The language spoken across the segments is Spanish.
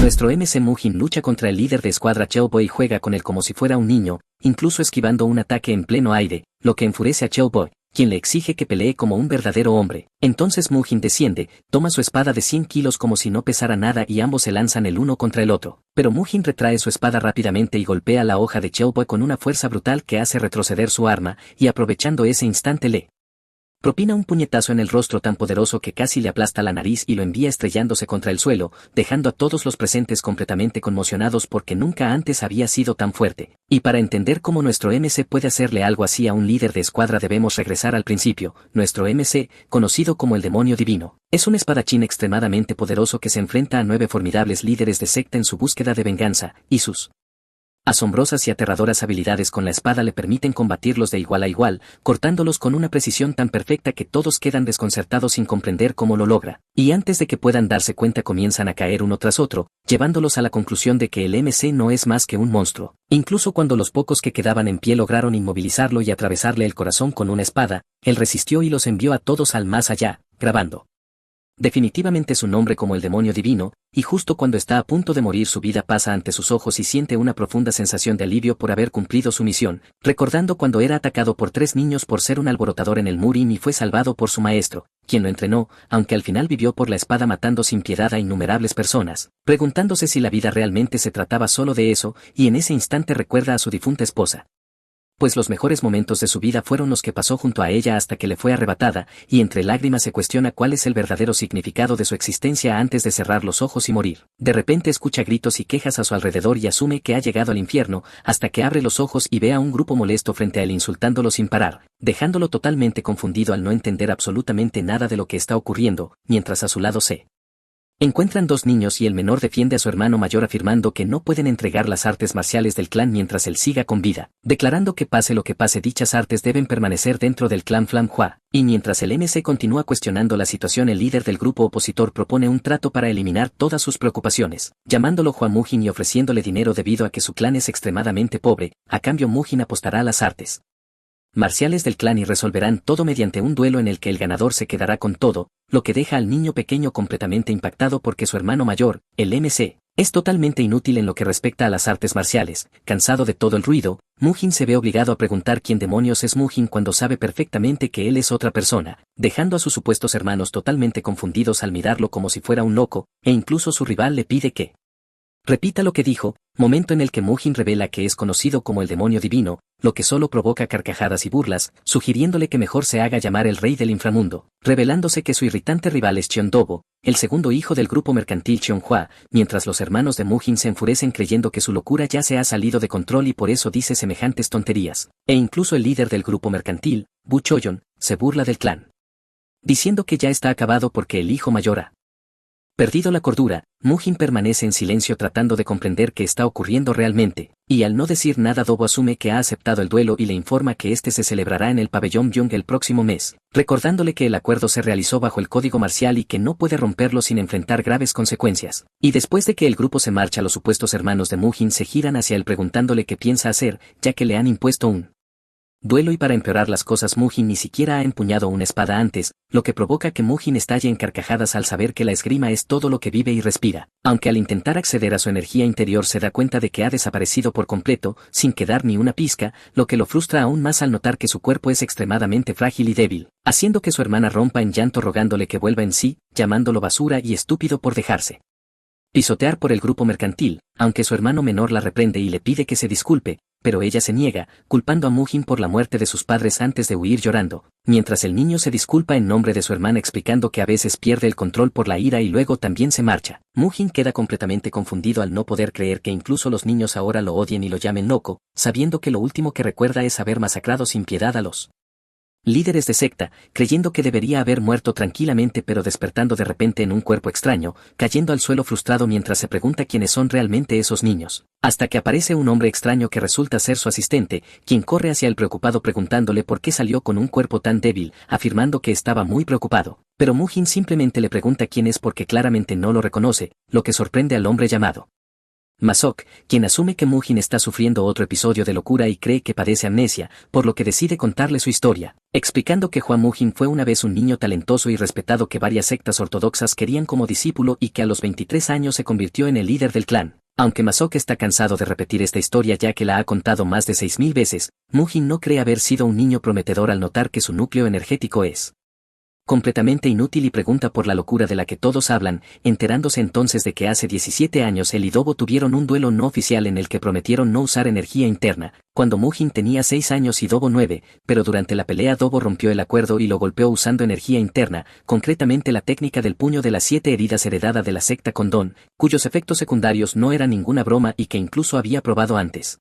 Nuestro MC Muhin lucha contra el líder de escuadra Chellboy y juega con él como si fuera un niño, incluso esquivando un ataque en pleno aire, lo que enfurece a Chellboy, quien le exige que pelee como un verdadero hombre. Entonces Muhin desciende, toma su espada de 100 kilos como si no pesara nada y ambos se lanzan el uno contra el otro. Pero Muhin retrae su espada rápidamente y golpea la hoja de Chellboy con una fuerza brutal que hace retroceder su arma, y aprovechando ese instante le propina un puñetazo en el rostro tan poderoso que casi le aplasta la nariz y lo envía estrellándose contra el suelo, dejando a todos los presentes completamente conmocionados porque nunca antes había sido tan fuerte. Y para entender cómo nuestro MC puede hacerle algo así a un líder de escuadra debemos regresar al principio. Nuestro MC, conocido como el demonio divino, es un espadachín extremadamente poderoso que se enfrenta a 9 formidables líderes de secta en su búsqueda de venganza, y sus asombrosas y aterradoras habilidades con la espada le permiten combatirlos de igual a igual, cortándolos con una precisión tan perfecta que todos quedan desconcertados sin comprender cómo lo logra, y antes de que puedan darse cuenta comienzan a caer uno tras otro, llevándolos a la conclusión de que el MC no es más que un monstruo. Incluso cuando los pocos que quedaban en pie lograron inmovilizarlo y atravesarle el corazón con una espada, él resistió y los envió a todos al más allá, grabando definitivamente su nombre como el demonio divino, y justo cuando está a punto de morir su vida pasa ante sus ojos y siente una profunda sensación de alivio por haber cumplido su misión, recordando cuando era atacado por 3 niños por ser un alborotador en el Murin y fue salvado por su maestro, quien lo entrenó, aunque al final vivió por la espada matando sin piedad a innumerables personas, preguntándose si la vida realmente se trataba solo de eso, y en ese instante recuerda a su difunta esposa, pues los mejores momentos de su vida fueron los que pasó junto a ella hasta que le fue arrebatada, y entre lágrimas se cuestiona cuál es el verdadero significado de su existencia antes de cerrar los ojos y morir. De repente escucha gritos y quejas a su alrededor y asume que ha llegado al infierno, hasta que abre los ojos y ve a un grupo molesto frente a él insultándolo sin parar, dejándolo totalmente confundido al no entender absolutamente nada de lo que está ocurriendo, mientras a su lado se encuentran 2 niños y el menor defiende a su hermano mayor afirmando que no pueden entregar las artes marciales del clan mientras él siga con vida, declarando que pase lo que pase dichas artes deben permanecer dentro del clan Flam Hua, y mientras el MC continúa cuestionando la situación el líder del grupo opositor propone un trato para eliminar todas sus preocupaciones, llamándolo Juan Muhin y ofreciéndole dinero debido a que su clan es extremadamente pobre, a cambio Muhin apostará a las artes marciales del clan y resolverán todo mediante un duelo en el que el ganador se quedará con todo, lo que deja al niño pequeño completamente impactado porque su hermano mayor, el MC, es totalmente inútil en lo que respecta a las artes marciales. Cansado de todo el ruido, Muhin se ve obligado a preguntar quién demonios es Muhin cuando sabe perfectamente que él es otra persona, dejando a sus supuestos hermanos totalmente confundidos al mirarlo como si fuera un loco, e incluso su rival le pide que repita lo que dijo, momento en el que Muhin revela que es conocido como el demonio divino, lo que solo provoca carcajadas y burlas, sugiriéndole que mejor se haga llamar el rey del inframundo, revelándose que su irritante rival es Cheondobo, el segundo hijo del grupo mercantil Cheonhua, mientras los hermanos de Muhin se enfurecen creyendo que su locura ya se ha salido de control y por eso dice semejantes tonterías, e incluso el líder del grupo mercantil, Bu Choyon, se burla del clan, diciendo que ya está acabado porque el hijo mayor ha perdido la cordura. Muhin permanece en silencio tratando de comprender qué está ocurriendo realmente, y al no decir nada Dobo asume que ha aceptado el duelo y le informa que este se celebrará en el pabellón Byung el próximo mes, recordándole que el acuerdo se realizó bajo el código marcial y que no puede romperlo sin enfrentar graves consecuencias. Y después de que el grupo se marcha los supuestos hermanos de Muhin se giran hacia él preguntándole qué piensa hacer, ya que le han impuesto un duelo y para empeorar las cosas Muhin ni siquiera ha empuñado una espada antes, lo que provoca que Muhin estalle en carcajadas al saber que la esgrima es todo lo que vive y respira, aunque al intentar acceder a su energía interior se da cuenta de que ha desaparecido por completo, sin quedar ni una pizca, lo que lo frustra aún más al notar que su cuerpo es extremadamente frágil y débil, haciendo que su hermana rompa en llanto rogándole que vuelva en sí, llamándolo basura y estúpido por dejarse pisotear por el grupo mercantil, aunque su hermano menor la reprende y le pide que se disculpe, pero ella se niega, culpando a Muhin por la muerte de sus padres antes de huir llorando, mientras el niño se disculpa en nombre de su hermana explicando que a veces pierde el control por la ira y luego también se marcha. Muhin queda completamente confundido al no poder creer que incluso los niños ahora lo odien y lo llamen loco, sabiendo que lo último que recuerda es haber masacrado sin piedad a los líderes de secta, creyendo que debería haber muerto tranquilamente pero despertando de repente en un cuerpo extraño, cayendo al suelo frustrado mientras se pregunta quiénes son realmente esos niños, hasta que aparece un hombre extraño que resulta ser su asistente, quien corre hacia él preocupado preguntándole por qué salió con un cuerpo tan débil, afirmando que estaba muy preocupado, pero Muhin simplemente le pregunta quién es porque claramente no lo reconoce, lo que sorprende al hombre llamado Masok, quien asume que Mujin está sufriendo otro episodio de locura y cree que padece amnesia, por lo que decide contarle su historia, explicando que Hua Mujin fue una vez un niño talentoso y respetado que varias sectas ortodoxas querían como discípulo y que a los 23 años se convirtió en el líder del clan. Aunque Masok está cansado de repetir esta historia ya que la ha contado más de 6.000 veces, Mujin no cree haber sido un niño prometedor al notar que su núcleo energético es completamente inútil y pregunta por la locura de la que todos hablan, enterándose entonces de que hace 17 años él y Dobo tuvieron un duelo no oficial en el que prometieron no usar energía interna, cuando Mujin tenía 6 años y Dobo 9, pero durante la pelea Dobo rompió el acuerdo y lo golpeó usando energía interna, concretamente la técnica del puño de las 7 heridas heredada de la secta Condón, cuyos efectos secundarios no eran ninguna broma y que incluso había probado antes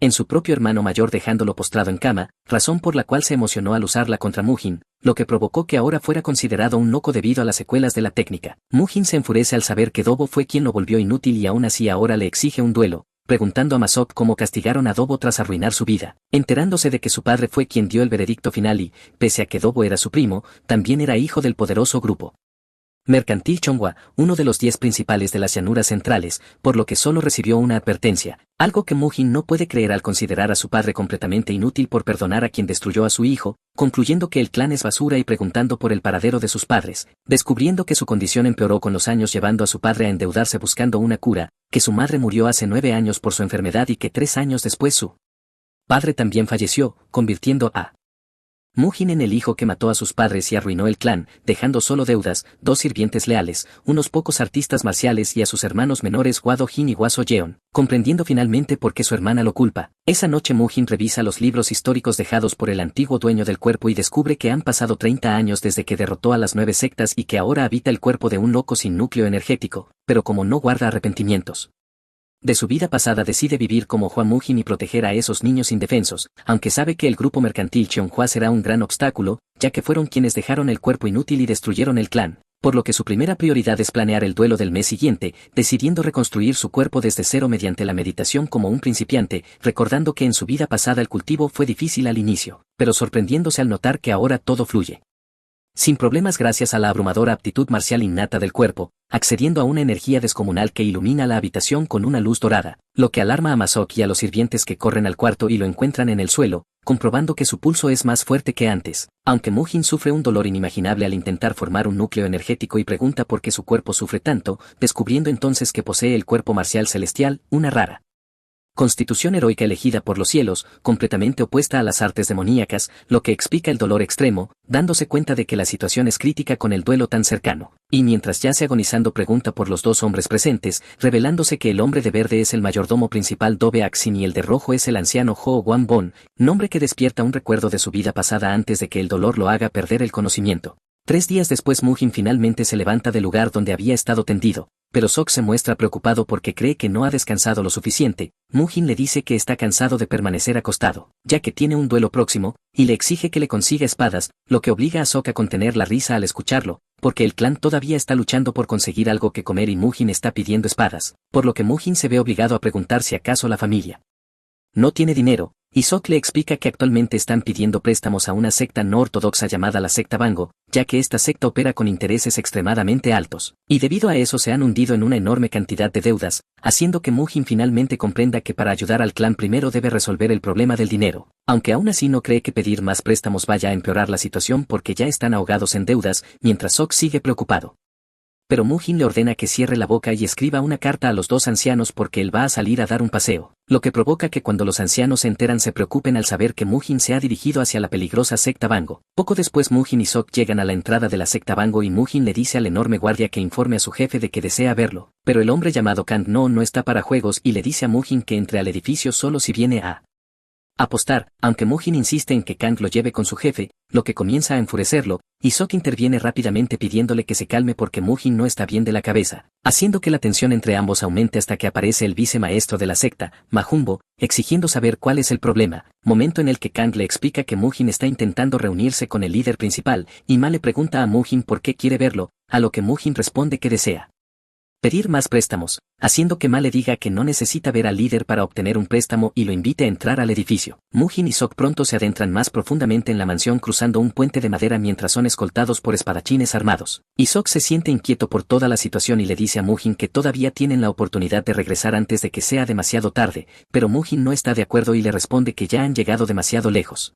en su propio hermano mayor dejándolo postrado en cama, razón por la cual se emocionó al usarla contra Mujin, lo que provocó que ahora fuera considerado un loco debido a las secuelas de la técnica. Mujin se enfurece al saber que Dobo fue quien lo volvió inútil y aún así ahora le exige un duelo, preguntando a Masok cómo castigaron a Dobo tras arruinar su vida, enterándose de que su padre fue quien dio el veredicto final y, pese a que Dobo era su primo, también era hijo del poderoso grupo mercantil Chonghua, uno de los 10 principales de las llanuras centrales, por lo que solo recibió una advertencia, algo que Mujin no puede creer al considerar a su padre completamente inútil por perdonar a quien destruyó a su hijo, concluyendo que el clan es basura y preguntando por el paradero de sus padres, descubriendo que su condición empeoró con los años llevando a su padre a endeudarse buscando una cura, que su madre murió hace 9 años por su enfermedad y que 3 años después su padre también falleció, convirtiendo a Mujin en el hijo que mató a sus padres y arruinó el clan, dejando solo deudas, 2 sirvientes leales, unos pocos artistas marciales y a sus hermanos menores Guado Jin y Guaso Yeon, comprendiendo finalmente por qué su hermana lo culpa. Esa noche Mujin revisa los libros históricos dejados por el antiguo dueño del cuerpo y descubre que han pasado 30 años desde que derrotó a las 9 sectas y que ahora habita el cuerpo de un loco sin núcleo energético, pero como no guarda arrepentimientos de su vida pasada decide vivir como Hua Mujin y proteger a esos niños indefensos, aunque sabe que el grupo mercantil Cheonghua será un gran obstáculo, ya que fueron quienes dejaron el cuerpo inútil y destruyeron el clan, por lo que su primera prioridad es planear el duelo del mes siguiente, decidiendo reconstruir su cuerpo desde cero mediante la meditación como un principiante, recordando que en su vida pasada el cultivo fue difícil al inicio, pero sorprendiéndose al notar que ahora todo fluye sin problemas gracias a la abrumadora aptitud marcial innata del cuerpo, accediendo a una energía descomunal que ilumina la habitación con una luz dorada, lo que alarma a Masok y a los sirvientes que corren al cuarto y lo encuentran en el suelo, comprobando que su pulso es más fuerte que antes, aunque Mujin sufre un dolor inimaginable al intentar formar un núcleo energético y pregunta por qué su cuerpo sufre tanto, descubriendo entonces que posee el cuerpo marcial celestial, una rara constitución heroica elegida por los cielos, completamente opuesta a las artes demoníacas, lo que explica el dolor extremo, dándose cuenta de que la situación es crítica con el duelo tan cercano. Y mientras yace agonizando pregunta por los 2 hombres presentes, revelándose que el hombre de verde es el mayordomo principal Dobe Axin y el de rojo es el anciano Ho Wan Bon, nombre que despierta un recuerdo de su vida pasada antes de que el dolor lo haga perder el conocimiento. 3 días después Mujin finalmente se levanta del lugar donde había estado tendido, pero Sok se muestra preocupado porque cree que no ha descansado lo suficiente. Mujin le dice que está cansado de permanecer acostado, ya que tiene un duelo próximo, y le exige que le consiga espadas, lo que obliga a Sok a contener la risa al escucharlo, porque el clan todavía está luchando por conseguir algo que comer y Mujin está pidiendo espadas, por lo que Mujin se ve obligado a preguntar si acaso la familia no tiene dinero, y Sok le explica que actualmente están pidiendo préstamos a una secta no ortodoxa llamada la secta Bango, ya que esta secta opera con intereses extremadamente altos, y debido a eso se han hundido en una enorme cantidad de deudas, haciendo que Mujin finalmente comprenda que para ayudar al clan primero debe resolver el problema del dinero, aunque aún así no cree que pedir más préstamos vaya a empeorar la situación porque ya están ahogados en deudas, mientras Sok sigue preocupado. Pero Mujin le ordena que cierre la boca y escriba una carta a los 2 ancianos porque él va a salir a dar un paseo, lo que provoca que cuando los ancianos se enteran se preocupen al saber que Mujin se ha dirigido hacia la peligrosa secta Bango. Poco después Mujin y Sok llegan a la entrada de la secta Bango y Mujin le dice al enorme guardia que informe a su jefe de que desea verlo, pero el hombre llamado Kang no está para juegos y le dice a Mujin que entre al edificio solo si viene a apostar, aunque Mujin insiste en que Kang lo lleve con su jefe, lo que comienza a enfurecerlo, y Sok interviene rápidamente pidiéndole que se calme porque Mujin no está bien de la cabeza, haciendo que la tensión entre ambos aumente hasta que aparece el vicemaestro de la secta, Majumbo, exigiendo saber cuál es el problema, momento en el que Kang le explica que Mujin está intentando reunirse con el líder principal, y Ma le pregunta a Mujin por qué quiere verlo, a lo que Mujin responde que desea pedir más préstamos, haciendo que Ma le diga que no necesita ver al líder para obtener un préstamo y lo invite a entrar al edificio. Mujin y Sok pronto se adentran más profundamente en la mansión cruzando un puente de madera mientras son escoltados por espadachines armados. Y Sok se siente inquieto por toda la situación y le dice a Mujin que todavía tienen la oportunidad de regresar antes de que sea demasiado tarde, pero Mujin no está de acuerdo y le responde que ya han llegado demasiado lejos.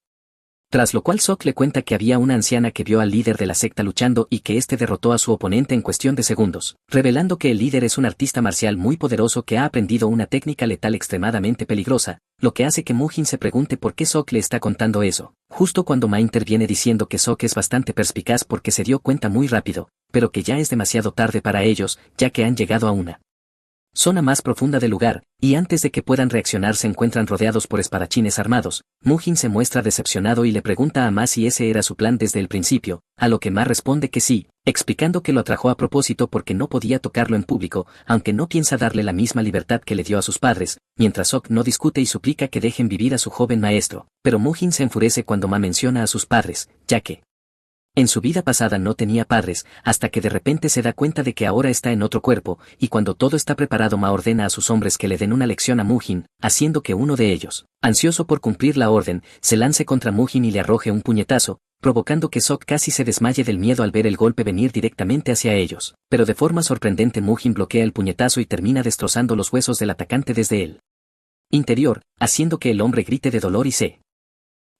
Tras lo cual Sok le cuenta que había una anciana que vio al líder de la secta luchando y que éste derrotó a su oponente en cuestión de segundos, revelando que el líder es un artista marcial muy poderoso que ha aprendido una técnica letal extremadamente peligrosa, lo que hace que Mujin se pregunte por qué Sok le está contando eso, justo cuando Ma interviene diciendo que Sok es bastante perspicaz porque se dio cuenta muy rápido, pero que ya es demasiado tarde para ellos, ya que han llegado a una zona más profunda del lugar, y antes de que puedan reaccionar se encuentran rodeados por espadachines armados. Mujin se muestra decepcionado y le pregunta a Ma si ese era su plan desde el principio, a lo que Ma responde que sí, explicando que lo atrajo a propósito porque no podía tocarlo en público, aunque no piensa darle la misma libertad que le dio a sus padres, mientras Sok no discute y suplica que dejen vivir a su joven maestro, pero Mujin se enfurece cuando Ma menciona a sus padres, ya que en su vida pasada no tenía padres, hasta que de repente se da cuenta de que ahora está en otro cuerpo, y cuando todo está preparado Ma ordena a sus hombres que le den una lección a Mujin, haciendo que uno de ellos, ansioso por cumplir la orden, se lance contra Mujin y le arroje un puñetazo, provocando que Sok casi se desmaye del miedo al ver el golpe venir directamente hacia ellos. Pero de forma sorprendente Mujin bloquea el puñetazo y termina destrozando los huesos del atacante desde el interior, haciendo que el hombre grite de dolor y se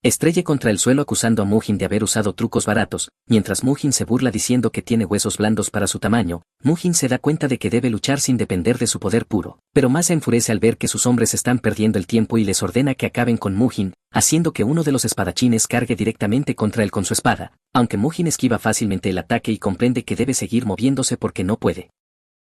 estrelle contra el suelo acusando a Mujin de haber usado trucos baratos. Mientras Mujin se burla diciendo que tiene huesos blandos para su tamaño, Mujin se da cuenta de que debe luchar sin depender de su poder puro, pero más se enfurece al ver que sus hombres están perdiendo el tiempo y les ordena que acaben con Mujin, haciendo que uno de los espadachines cargue directamente contra él con su espada, aunque Mujin esquiva fácilmente el ataque y comprende que debe seguir moviéndose porque no puede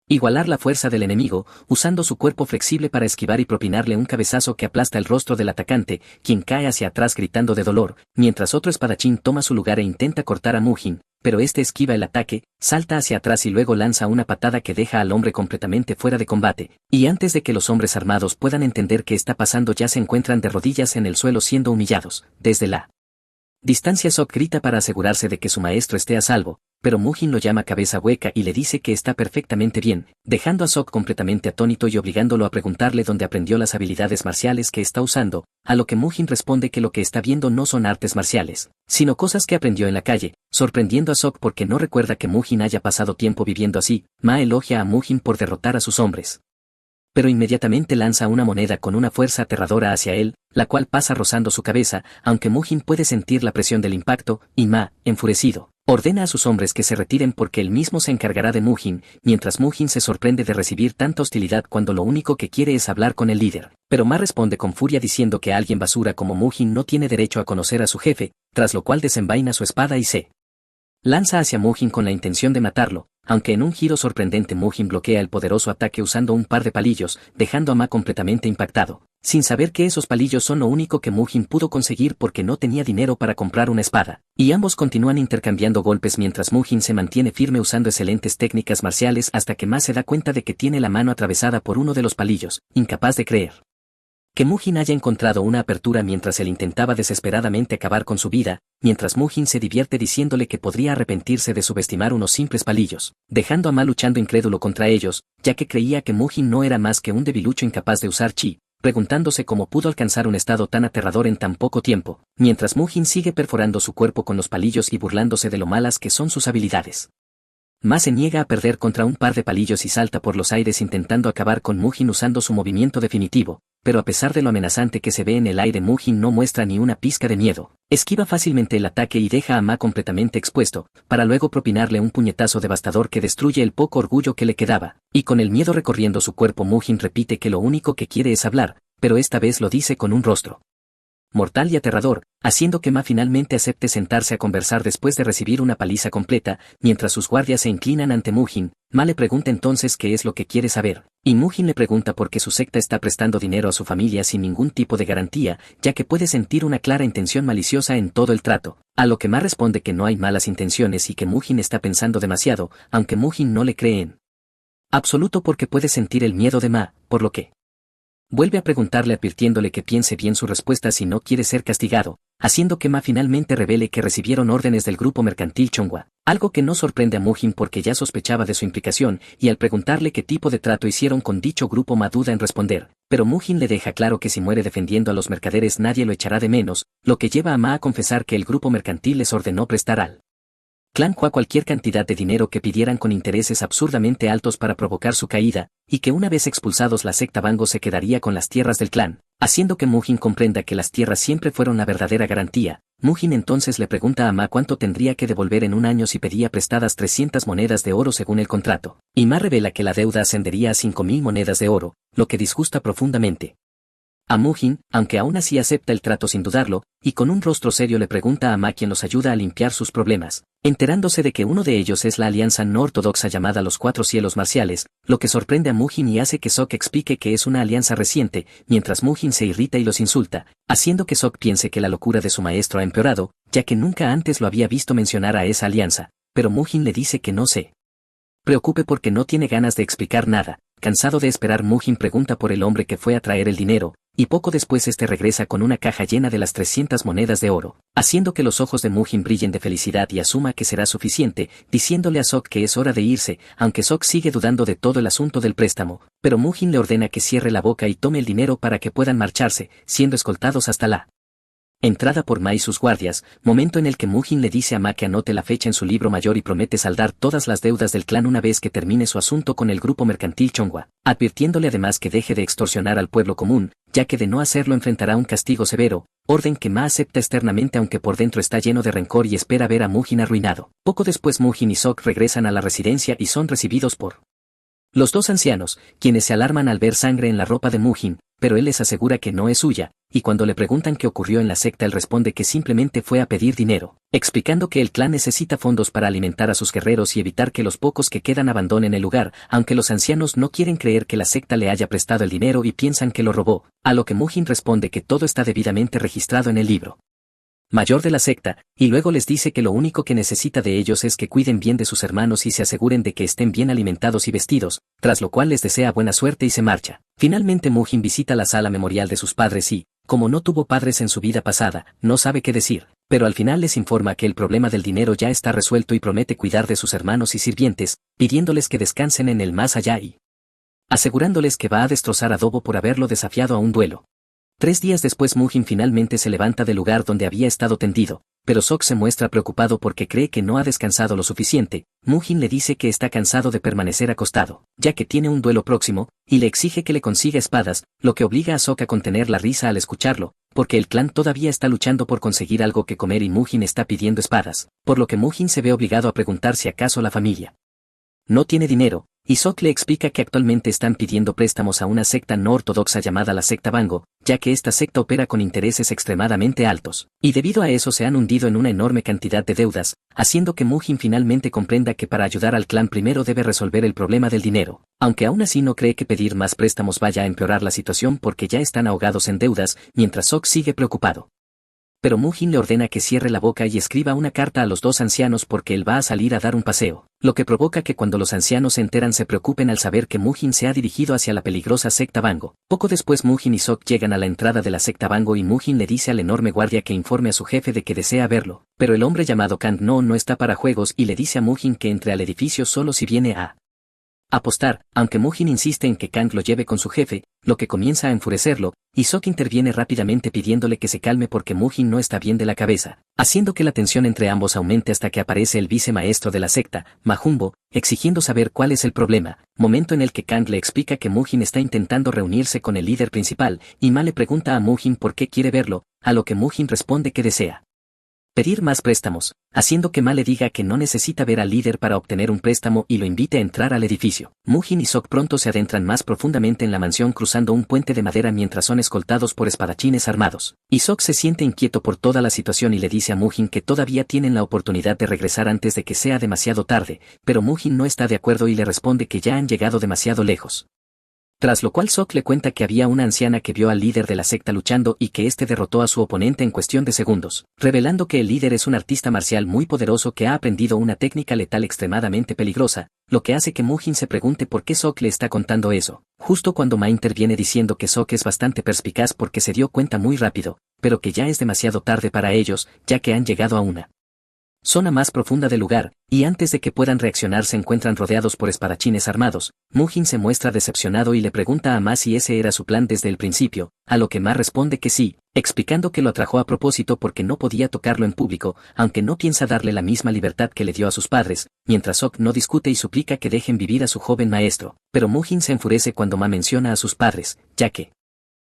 igualar la fuerza del enemigo, usando su cuerpo flexible para esquivar y propinarle un cabezazo que aplasta el rostro del atacante, quien cae hacia atrás gritando de dolor, mientras otro espadachín toma su lugar e intenta cortar a Mujin, pero este esquiva el ataque, salta hacia atrás y luego lanza una patada que deja al hombre completamente fuera de combate, y antes de que los hombres armados puedan entender qué está pasando ya se encuentran de rodillas en el suelo siendo humillados. Desde la distancia Sok grita para asegurarse de que su maestro esté a salvo, pero Mujin lo llama cabeza hueca y le dice que está perfectamente bien, dejando a Sok completamente atónito y obligándolo a preguntarle dónde aprendió las habilidades marciales que está usando, a lo que Mujin responde que lo que está viendo no son artes marciales, sino cosas que aprendió en la calle, sorprendiendo a Sok porque no recuerda que Mujin haya pasado tiempo viviendo así. Ma elogia a Mujin por derrotar a sus hombres, pero inmediatamente lanza una moneda con una fuerza aterradora hacia él, la cual pasa rozando su cabeza, aunque Mujin puede sentir la presión del impacto, y Ma, enfurecido, ordena a sus hombres que se retiren porque él mismo se encargará de Mujin, mientras Mujin se sorprende de recibir tanta hostilidad cuando lo único que quiere es hablar con el líder. Pero Ma responde con furia diciendo que alguien basura como Mujin no tiene derecho a conocer a su jefe, tras lo cual desenvaina su espada y se lanza hacia Mujin con la intención de matarlo, aunque en un giro sorprendente Mujin bloquea el poderoso ataque usando un par de palillos, dejando a Ma completamente impactado, sin saber que esos palillos son lo único que Mujin pudo conseguir porque no tenía dinero para comprar una espada, y ambos continúan intercambiando golpes mientras Mujin se mantiene firme usando excelentes técnicas marciales hasta que Ma se da cuenta de que tiene la mano atravesada por uno de los palillos, incapaz de creer que Mujin haya encontrado una apertura mientras él intentaba desesperadamente acabar con su vida, mientras Mujin se divierte diciéndole que podría arrepentirse de subestimar unos simples palillos, dejando a Ma luchando incrédulo contra ellos, ya que creía que Mujin no era más que un debilucho incapaz de usar chi, preguntándose cómo pudo alcanzar un estado tan aterrador en tan poco tiempo, mientras Mujin sigue perforando su cuerpo con los palillos y burlándose de lo malas que son sus habilidades. Ma se niega a perder contra un par de palillos y salta por los aires intentando acabar con Mujin usando su movimiento definitivo, pero a pesar de lo amenazante que se ve en el aire Mujin no muestra ni una pizca de miedo, esquiva fácilmente el ataque y deja a Ma completamente expuesto, para luego propinarle un puñetazo devastador que destruye el poco orgullo que le quedaba, y con el miedo recorriendo su cuerpo Mujin repite que lo único que quiere es hablar, pero esta vez lo dice con un rostro mortal y aterrador, haciendo que Ma finalmente acepte sentarse a conversar después de recibir una paliza completa, mientras sus guardias se inclinan ante Mujin. Ma le pregunta entonces qué es lo que quiere saber, y Mujin le pregunta por qué su secta está prestando dinero a su familia sin ningún tipo de garantía, ya que puede sentir una clara intención maliciosa en todo el trato, a lo que Ma responde que no hay malas intenciones y que Mujin está pensando demasiado, aunque Mujin no le cree en absoluto porque puede sentir el miedo de Ma, por lo que Vuelve a preguntarle advirtiéndole que piense bien su respuesta si no quiere ser castigado, haciendo que Ma finalmente revele que recibieron órdenes del grupo mercantil Chonghua, algo que no sorprende a Mujin porque ya sospechaba de su implicación, y al preguntarle qué tipo de trato hicieron con dicho grupo Ma duda en responder, pero Mujin le deja claro que si muere defendiendo a los mercaderes nadie lo echará de menos, lo que lleva a Ma a confesar que el grupo mercantil les ordenó prestar al clan Hua cualquier cantidad de dinero que pidieran con intereses absurdamente altos para provocar su caída, y que una vez expulsados la secta Bango se quedaría con las tierras del clan, haciendo que Mujin comprenda que las tierras siempre fueron la verdadera garantía. Mujin entonces le pregunta a Ma cuánto tendría que devolver en un año si pedía prestadas 300 monedas de oro según el contrato, y Ma revela que la deuda ascendería a 5.000 monedas de oro, lo que disgusta profundamente a Mujin, aunque aún así acepta el trato sin dudarlo, y con un rostro serio le pregunta a Ma quien los ayuda a limpiar sus problemas, enterándose de que uno de ellos es la alianza no ortodoxa llamada los Cuatro Cielos Marciales, lo que sorprende a Mujin y hace que Sok explique que es una alianza reciente, mientras Mujin se irrita y los insulta, haciendo que Sok piense que la locura de su maestro ha empeorado, ya que nunca antes lo había visto mencionar a esa alianza, pero Mujin le dice que no se preocupe porque no tiene ganas de explicar nada. Cansado de esperar, Mujin pregunta por el hombre que fue a traer el dinero, y poco después este regresa con una caja llena de las 300 monedas de oro, haciendo que los ojos de Mujin brillen de felicidad y asuma que será suficiente, diciéndole a Sok que es hora de irse, aunque Sok sigue dudando de todo el asunto del préstamo, pero Mujin le ordena que cierre la boca y tome el dinero para que puedan marcharse, siendo escoltados hasta la entrada por Ma y sus guardias, momento en el que Mujin le dice a Ma que anote la fecha en su libro mayor y promete saldar todas las deudas del clan una vez que termine su asunto con el grupo mercantil Chonghua, advirtiéndole además que deje de extorsionar al pueblo común, ya que de no hacerlo enfrentará un castigo severo, orden que Ma acepta externamente aunque por dentro está lleno de rencor y espera ver a Mujin arruinado. Poco después Mujin y Sok regresan a la residencia y son recibidos por los dos ancianos, quienes se alarman al ver sangre en la ropa de Mujin, pero él les asegura que no es suya, y cuando le preguntan qué ocurrió en la secta él responde que simplemente fue a pedir dinero, explicando que el clan necesita fondos para alimentar a sus guerreros y evitar que los pocos que quedan abandonen el lugar, aunque los ancianos no quieren creer que la secta le haya prestado el dinero y piensan que lo robó, a lo que Mujin responde que todo está debidamente registrado en el libro mayor de la secta, y luego les dice que lo único que necesita de ellos es que cuiden bien de sus hermanos y se aseguren de que estén bien alimentados y vestidos, tras lo cual les desea buena suerte y se marcha. Finalmente Mujin visita la sala memorial de sus padres y, como no tuvo padres en su vida pasada, no sabe qué decir, pero al final les informa que el problema del dinero ya está resuelto y promete cuidar de sus hermanos y sirvientes, pidiéndoles que descansen en el más allá y asegurándoles que va a destrozar a Dobo por haberlo desafiado a un duelo. 3 días después Mujin finalmente se levanta del lugar donde había estado tendido, pero Sok se muestra preocupado porque cree que no ha descansado lo suficiente. Mujin le dice que está cansado de permanecer acostado, ya que tiene un duelo próximo, y le exige que le consiga espadas, lo que obliga a Sok a contener la risa al escucharlo, porque el clan todavía está luchando por conseguir algo que comer y Mujin está pidiendo espadas, por lo que Mujin se ve obligado a preguntar si acaso la familia no tiene dinero, y Sok le explica que actualmente están pidiendo préstamos a una secta no ortodoxa llamada la secta Bango, ya que esta secta opera con intereses extremadamente altos, y debido a eso se han hundido en una enorme cantidad de deudas, haciendo que Mujin finalmente comprenda que para ayudar al clan primero debe resolver el problema del dinero, aunque aún así no cree que pedir más préstamos vaya a empeorar la situación porque ya están ahogados en deudas, mientras Sok sigue preocupado. Pero Mujin le ordena que cierre la boca y escriba una carta a los dos ancianos porque él va a salir a dar un paseo, lo que provoca que cuando los ancianos se enteran se preocupen al saber que Mujin se ha dirigido hacia la peligrosa secta Bango. Poco después Mujin y Sok llegan a la entrada de la secta Bango y Mujin le dice al enorme guardia que informe a su jefe de que desea verlo, pero el hombre llamado Kang no está para juegos y le dice a Mujin que entre al edificio solo si viene a apostar, aunque Mujin insiste en que Kang lo lleve con su jefe, lo que comienza a enfurecerlo, y Sok interviene rápidamente pidiéndole que se calme porque Mujin no está bien de la cabeza, haciendo que la tensión entre ambos aumente hasta que aparece el vicemaestro de la secta, Ma Jumbo, exigiendo saber cuál es el problema, momento en el que Kang le explica que Mujin está intentando reunirse con el líder principal, y Ma le pregunta a Mujin por qué quiere verlo, a lo que Mujin responde que desea pedir más préstamos, haciendo que Ma le diga que no necesita ver al líder para obtener un préstamo y lo invite a entrar al edificio. Mujin y Sok pronto se adentran más profundamente en la mansión cruzando un puente de madera mientras son escoltados por espadachines armados. Y Sok se siente inquieto por toda la situación y le dice a Mujin que todavía tienen la oportunidad de regresar antes de que sea demasiado tarde, pero Mujin no está de acuerdo y le responde que ya han llegado demasiado lejos. Tras lo cual Sok le cuenta que había una anciana que vio al líder de la secta luchando y que éste derrotó a su oponente en cuestión de segundos, revelando que el líder es un artista marcial muy poderoso que ha aprendido una técnica letal extremadamente peligrosa, lo que hace que Mujin se pregunte por qué Sok le está contando eso, justo cuando Ma interviene diciendo que Sok es bastante perspicaz porque se dio cuenta muy rápido, pero que ya es demasiado tarde para ellos, ya que han llegado a una zona más profunda del lugar, y antes de que puedan reaccionar se encuentran rodeados por espadachines armados. Mujin se muestra decepcionado y le pregunta a Ma si ese era su plan desde el principio, a lo que Ma responde que sí, explicando que lo atrajo a propósito porque no podía tocarlo en público, aunque no piensa darle la misma libertad que le dio a sus padres, mientras Sok no discute y suplica que dejen vivir a su joven maestro, pero Mujin se enfurece cuando Ma menciona a sus padres, ya que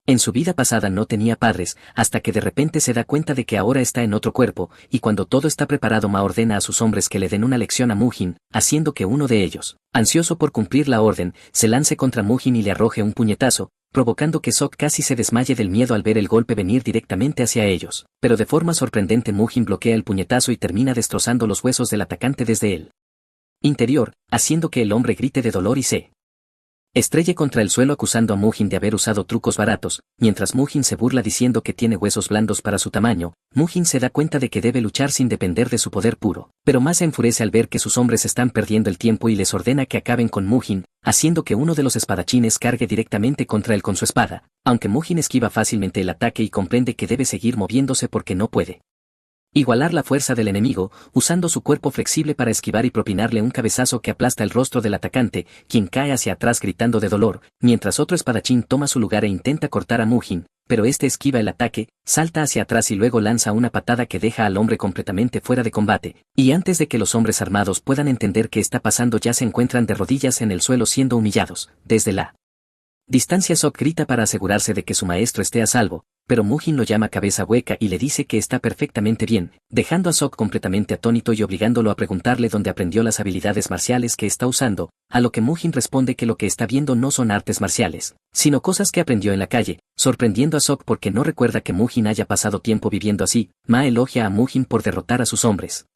en su vida pasada no tenía padres, hasta que de repente se da cuenta de que ahora está en otro cuerpo, y cuando todo está preparado Ma ordena a sus hombres que le den una lección a Mujin, haciendo que uno de ellos, ansioso por cumplir la orden, se lance contra Mujin y le arroje un puñetazo, provocando que Sok casi se desmaye del miedo al ver el golpe venir directamente hacia ellos, pero de forma sorprendente Mujin bloquea el puñetazo y termina destrozando los huesos del atacante desde el interior, haciendo que el hombre grite de dolor y se estrelle contra el suelo acusando a Mujin de haber usado trucos baratos. Mientras Mujin se burla diciendo que tiene huesos blandos para su tamaño, Mujin se da cuenta de que debe luchar sin depender de su poder puro, pero más se enfurece al ver que sus hombres están perdiendo el tiempo y les ordena que acaben con Mujin, haciendo que uno de los espadachines cargue directamente contra él con su espada, aunque Mujin esquiva fácilmente el ataque y comprende que debe seguir moviéndose porque no puede igualar la fuerza del enemigo, usando su cuerpo flexible para esquivar y propinarle un cabezazo que aplasta el rostro del atacante, quien cae hacia atrás gritando de dolor, mientras otro espadachín toma su lugar e intenta cortar a Mujin, pero este esquiva el ataque, salta hacia atrás y luego lanza una patada que deja al hombre completamente fuera de combate, y antes de que los hombres armados puedan entender qué está pasando ya se encuentran de rodillas en el suelo siendo humillados. Desde la distancia Sok grita para asegurarse de que su maestro esté a salvo, pero Mujin lo llama cabeza hueca y le dice que está perfectamente bien, dejando a Sok completamente atónito y obligándolo a preguntarle dónde aprendió las habilidades marciales que está usando, a lo que Mujin responde que lo que está viendo no son artes marciales, sino cosas que aprendió en la calle, sorprendiendo a Sok porque no recuerda que Mujin haya pasado tiempo viviendo así. Ma elogia a Mujin por derrotar a sus hombres,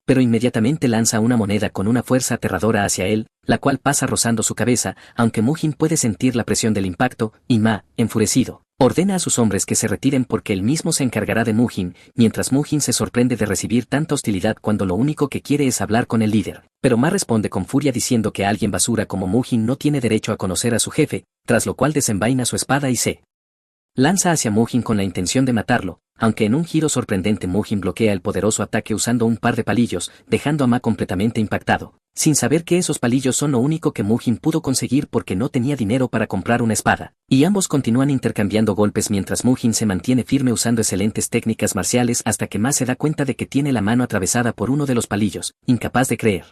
pero inmediatamente lanza una moneda con una fuerza aterradora hacia él, la cual pasa rozando su cabeza, aunque Mujin puede sentir la presión del impacto, y Ma, enfurecido, ordena a sus hombres que se retiren porque él mismo se encargará de Mujin, mientras Mujin se sorprende de recibir tanta hostilidad cuando lo único que quiere es hablar con el líder. Pero Ma responde con furia diciendo que alguien basura como Mujin no tiene derecho a conocer a su jefe, tras lo cual desenvaina su espada y se lanza hacia Mujin con la intención de matarlo, aunque en un giro sorprendente Mujin bloquea el poderoso ataque usando un par de palillos, dejando a Ma completamente impactado, sin saber que esos palillos son lo único que Mujin pudo conseguir porque no tenía dinero para comprar una espada, y ambos continúan intercambiando golpes mientras Mujin se mantiene firme usando excelentes técnicas marciales hasta que Ma se da cuenta de que tiene la mano atravesada por uno de los palillos, incapaz de creer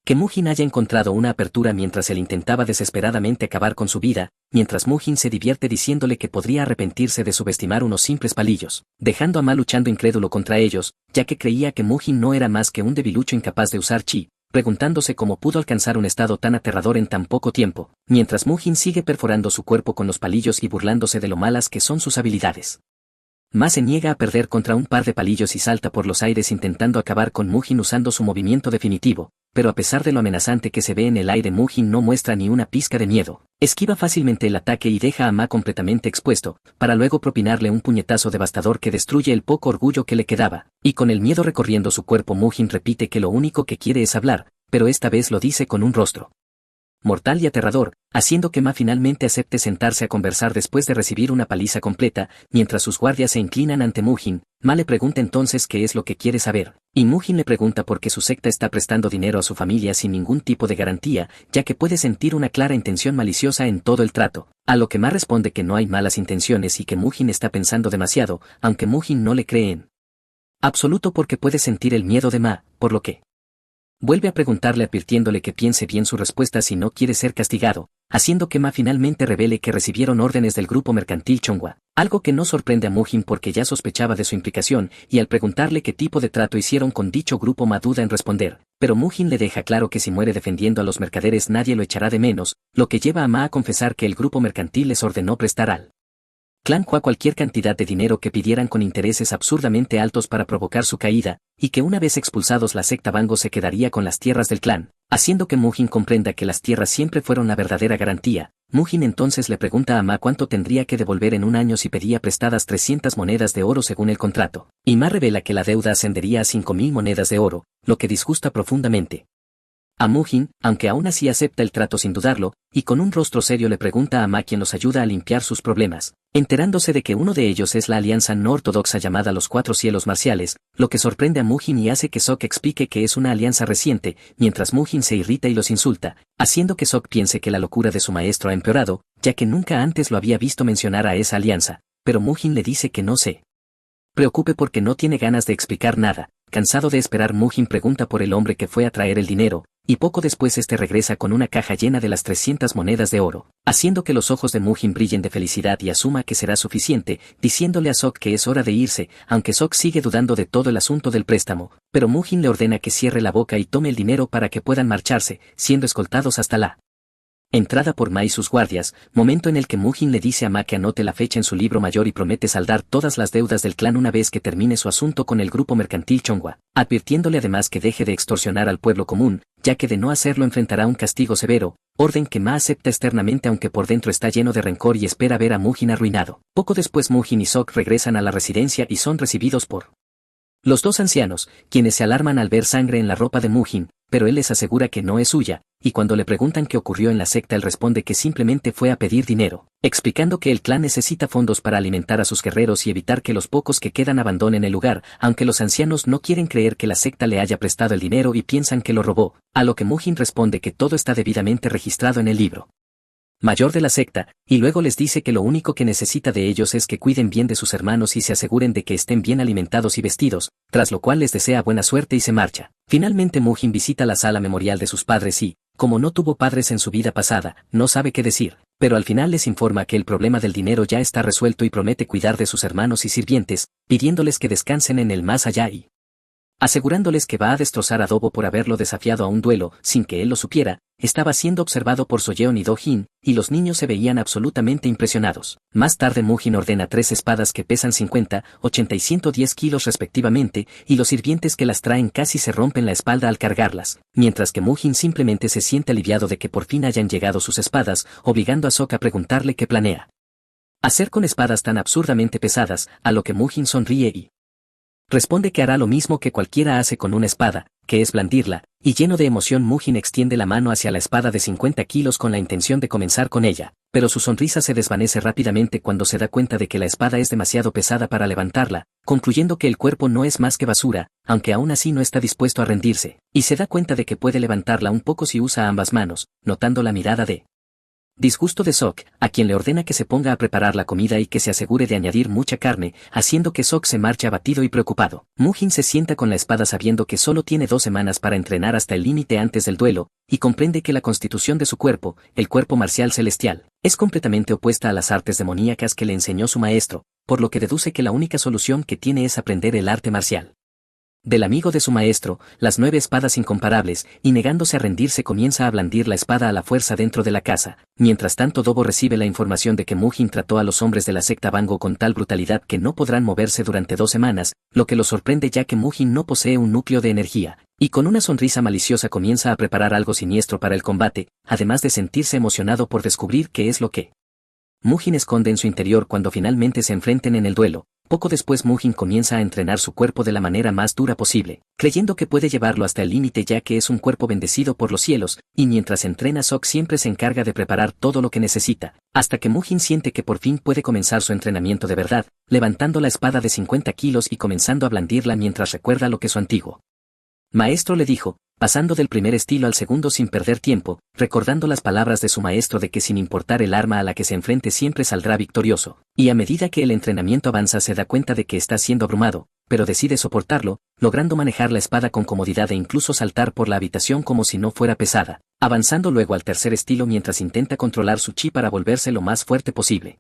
que Mujin haya encontrado una apertura mientras él intentaba desesperadamente acabar con su vida, mientras Mujin se divierte diciéndole que podría arrepentirse de subestimar unos simples palillos, dejando a Ma luchando incrédulo contra ellos, ya que creía que Mujin no era más que un debilucho incapaz de usar chi, preguntándose cómo pudo alcanzar un estado tan aterrador en tan poco tiempo, mientras Mujin sigue perforando su cuerpo con los palillos y burlándose de lo malas que son sus habilidades. Ma se niega a perder contra un par de palillos y salta por los aires intentando acabar con Mujin usando su movimiento definitivo, pero a pesar de lo amenazante que se ve en el aire Mujin no muestra ni una pizca de miedo, esquiva fácilmente el ataque y deja a Ma completamente expuesto, para luego propinarle un puñetazo devastador que destruye el poco orgullo que le quedaba, y con el miedo recorriendo su cuerpo Mujin repite que lo único que quiere es hablar, pero esta vez lo dice con un rostro mortal y aterrador, haciendo que Ma finalmente acepte sentarse a conversar después de recibir una paliza completa. Mientras sus guardias se inclinan ante Mujin, Ma le pregunta entonces qué es lo que quiere saber, y Mujin le pregunta por qué su secta está prestando dinero a su familia sin ningún tipo de garantía, ya que puede sentir una clara intención maliciosa en todo el trato, a lo que Ma responde que no hay malas intenciones y que Mujin está pensando demasiado, aunque Mujin no le cree en absoluto porque puede sentir el miedo de Ma, por lo que vuelve a preguntarle advirtiéndole que piense bien su respuesta si no quiere ser castigado, haciendo que Ma finalmente revele que recibieron órdenes del grupo mercantil Chonghua, algo que no sorprende a Mujin porque ya sospechaba de su implicación, y al preguntarle qué tipo de trato hicieron con dicho grupo Ma duda en responder, pero Mujin le deja claro que si muere defendiendo a los mercaderes nadie lo echará de menos, lo que lleva a Ma a confesar que el grupo mercantil les ordenó prestar al Clan Hua cualquier cantidad de dinero que pidieran con intereses absurdamente altos para provocar su caída, y que una vez expulsados la secta Bango se quedaría con las tierras del clan, haciendo que Mujin comprenda que las tierras siempre fueron la verdadera garantía, Mujin entonces le pregunta a Ma cuánto tendría que devolver en un año si pedía prestadas 300 monedas de oro según el contrato. Y Ma revela que la deuda ascendería a 5.000 monedas de oro, lo que disgusta profundamente a Mujin, aunque aún así acepta el trato sin dudarlo, y con un rostro serio le pregunta a Ma quien los ayuda a limpiar sus problemas, enterándose de que uno de ellos es la alianza no ortodoxa llamada los Cuatro Cielos Marciales, lo que sorprende a Mujin y hace que Sok explique que es una alianza reciente, mientras Mujin se irrita y los insulta, haciendo que Sok piense que la locura de su maestro ha empeorado, ya que nunca antes lo había visto mencionar a esa alianza, pero Mujin le dice que no se preocupe porque no tiene ganas de explicar nada. Cansado de esperar, Mujin pregunta por el hombre que fue a traer el dinero, y poco después este regresa con una caja llena de las 300 monedas de oro, haciendo que los ojos de Mujin brillen de felicidad y asuma que será suficiente, diciéndole a Sok que es hora de irse, aunque Sok sigue dudando de todo el asunto del préstamo, pero Mujin le ordena que cierre la boca y tome el dinero para que puedan marcharse, siendo escoltados hasta la entrada por Ma y sus guardias, momento en el que Mujin le dice a Ma que anote la fecha en su libro mayor y promete saldar todas las deudas del clan una vez que termine su asunto con el grupo mercantil Chonghua, advirtiéndole además que deje de extorsionar al pueblo común, ya que de no hacerlo enfrentará un castigo severo, orden que Ma acepta externamente aunque por dentro está lleno de rencor y espera ver a Mujin arruinado. Poco después Mujin y Sok regresan a la residencia y son recibidos por los dos ancianos, quienes se alarman al ver sangre en la ropa de Mujin, pero él les asegura que no es suya, y cuando le preguntan qué ocurrió en la secta él responde que simplemente fue a pedir dinero, explicando que el clan necesita fondos para alimentar a sus guerreros y evitar que los pocos que quedan abandonen el lugar, aunque los ancianos no quieren creer que la secta le haya prestado el dinero y piensan que lo robó, a lo que Mujin responde que todo está debidamente registrado en el libro mayor de la secta, y luego les dice que lo único que necesita de ellos es que cuiden bien de sus hermanos y se aseguren de que estén bien alimentados y vestidos, tras lo cual les desea buena suerte y se marcha. Finalmente Mujin visita la sala memorial de sus padres y, como no tuvo padres en su vida pasada, no sabe qué decir, pero al final les informa que el problema del dinero ya está resuelto y promete cuidar de sus hermanos y sirvientes, pidiéndoles que descansen en el más allá y asegurándoles que va a destrozar a Dobo por haberlo desafiado a un duelo, sin que él lo supiera. Estaba siendo observado por Soyeon y Do-Jin, y los niños se veían absolutamente impresionados. Más tarde Mujin ordena 3 espadas que pesan 50, 80 y 110 kilos respectivamente, y los sirvientes que las traen casi se rompen la espalda al cargarlas, mientras que Mujin simplemente se siente aliviado de que por fin hayan llegado sus espadas, obligando a Sok a preguntarle qué planea hacer con espadas tan absurdamente pesadas, a lo que Mujin sonríe y responde que hará lo mismo que cualquiera hace con una espada, que es blandirla, y lleno de emoción Mujin extiende la mano hacia la espada de 50 kilos con la intención de comenzar con ella, pero su sonrisa se desvanece rápidamente cuando se da cuenta de que la espada es demasiado pesada para levantarla, concluyendo que el cuerpo no es más que basura, aunque aún así no está dispuesto a rendirse, y se da cuenta de que puede levantarla un poco si usa ambas manos, notando la mirada de disgusto de Sok, a quien le ordena que se ponga a preparar la comida y que se asegure de añadir mucha carne, haciendo que Sok se marche abatido y preocupado. Mujin se sienta con la espada sabiendo que solo tiene 2 semanas para entrenar hasta el límite antes del duelo, y comprende que la constitución de su cuerpo, el cuerpo marcial celestial, es completamente opuesta a las artes demoníacas que le enseñó su maestro, por lo que deduce que la única solución que tiene es aprender el arte marcial del amigo de su maestro, las 9 espadas incomparables, y negándose a rendirse comienza a blandir la espada a la fuerza dentro de la casa. Mientras tanto Dobo recibe la información de que Mujin trató a los hombres de la secta Bango con tal brutalidad que no podrán moverse durante 2 semanas, lo que lo sorprende ya que Mujin no posee un núcleo de energía, y con una sonrisa maliciosa comienza a preparar algo siniestro para el combate, además de sentirse emocionado por descubrir qué es lo que Mujin esconde en su interior cuando finalmente se enfrenten en el duelo. Poco después Mujin comienza a entrenar su cuerpo de la manera más dura posible, creyendo que puede llevarlo hasta el límite ya que es un cuerpo bendecido por los cielos, y mientras entrena Sok siempre se encarga de preparar todo lo que necesita, hasta que Mujin siente que por fin puede comenzar su entrenamiento de verdad, levantando la espada de 50 kilos y comenzando a blandirla mientras recuerda lo que su antiguo maestro le dijo, pasando del primer estilo al segundo sin perder tiempo, recordando las palabras de su maestro de que sin importar el arma a la que se enfrente siempre saldrá victorioso, y a medida que el entrenamiento avanza se da cuenta de que está siendo abrumado, pero decide soportarlo, logrando manejar la espada con comodidad e incluso saltar por la habitación como si no fuera pesada, avanzando luego al tercer estilo mientras intenta controlar su chi para volverse lo más fuerte posible.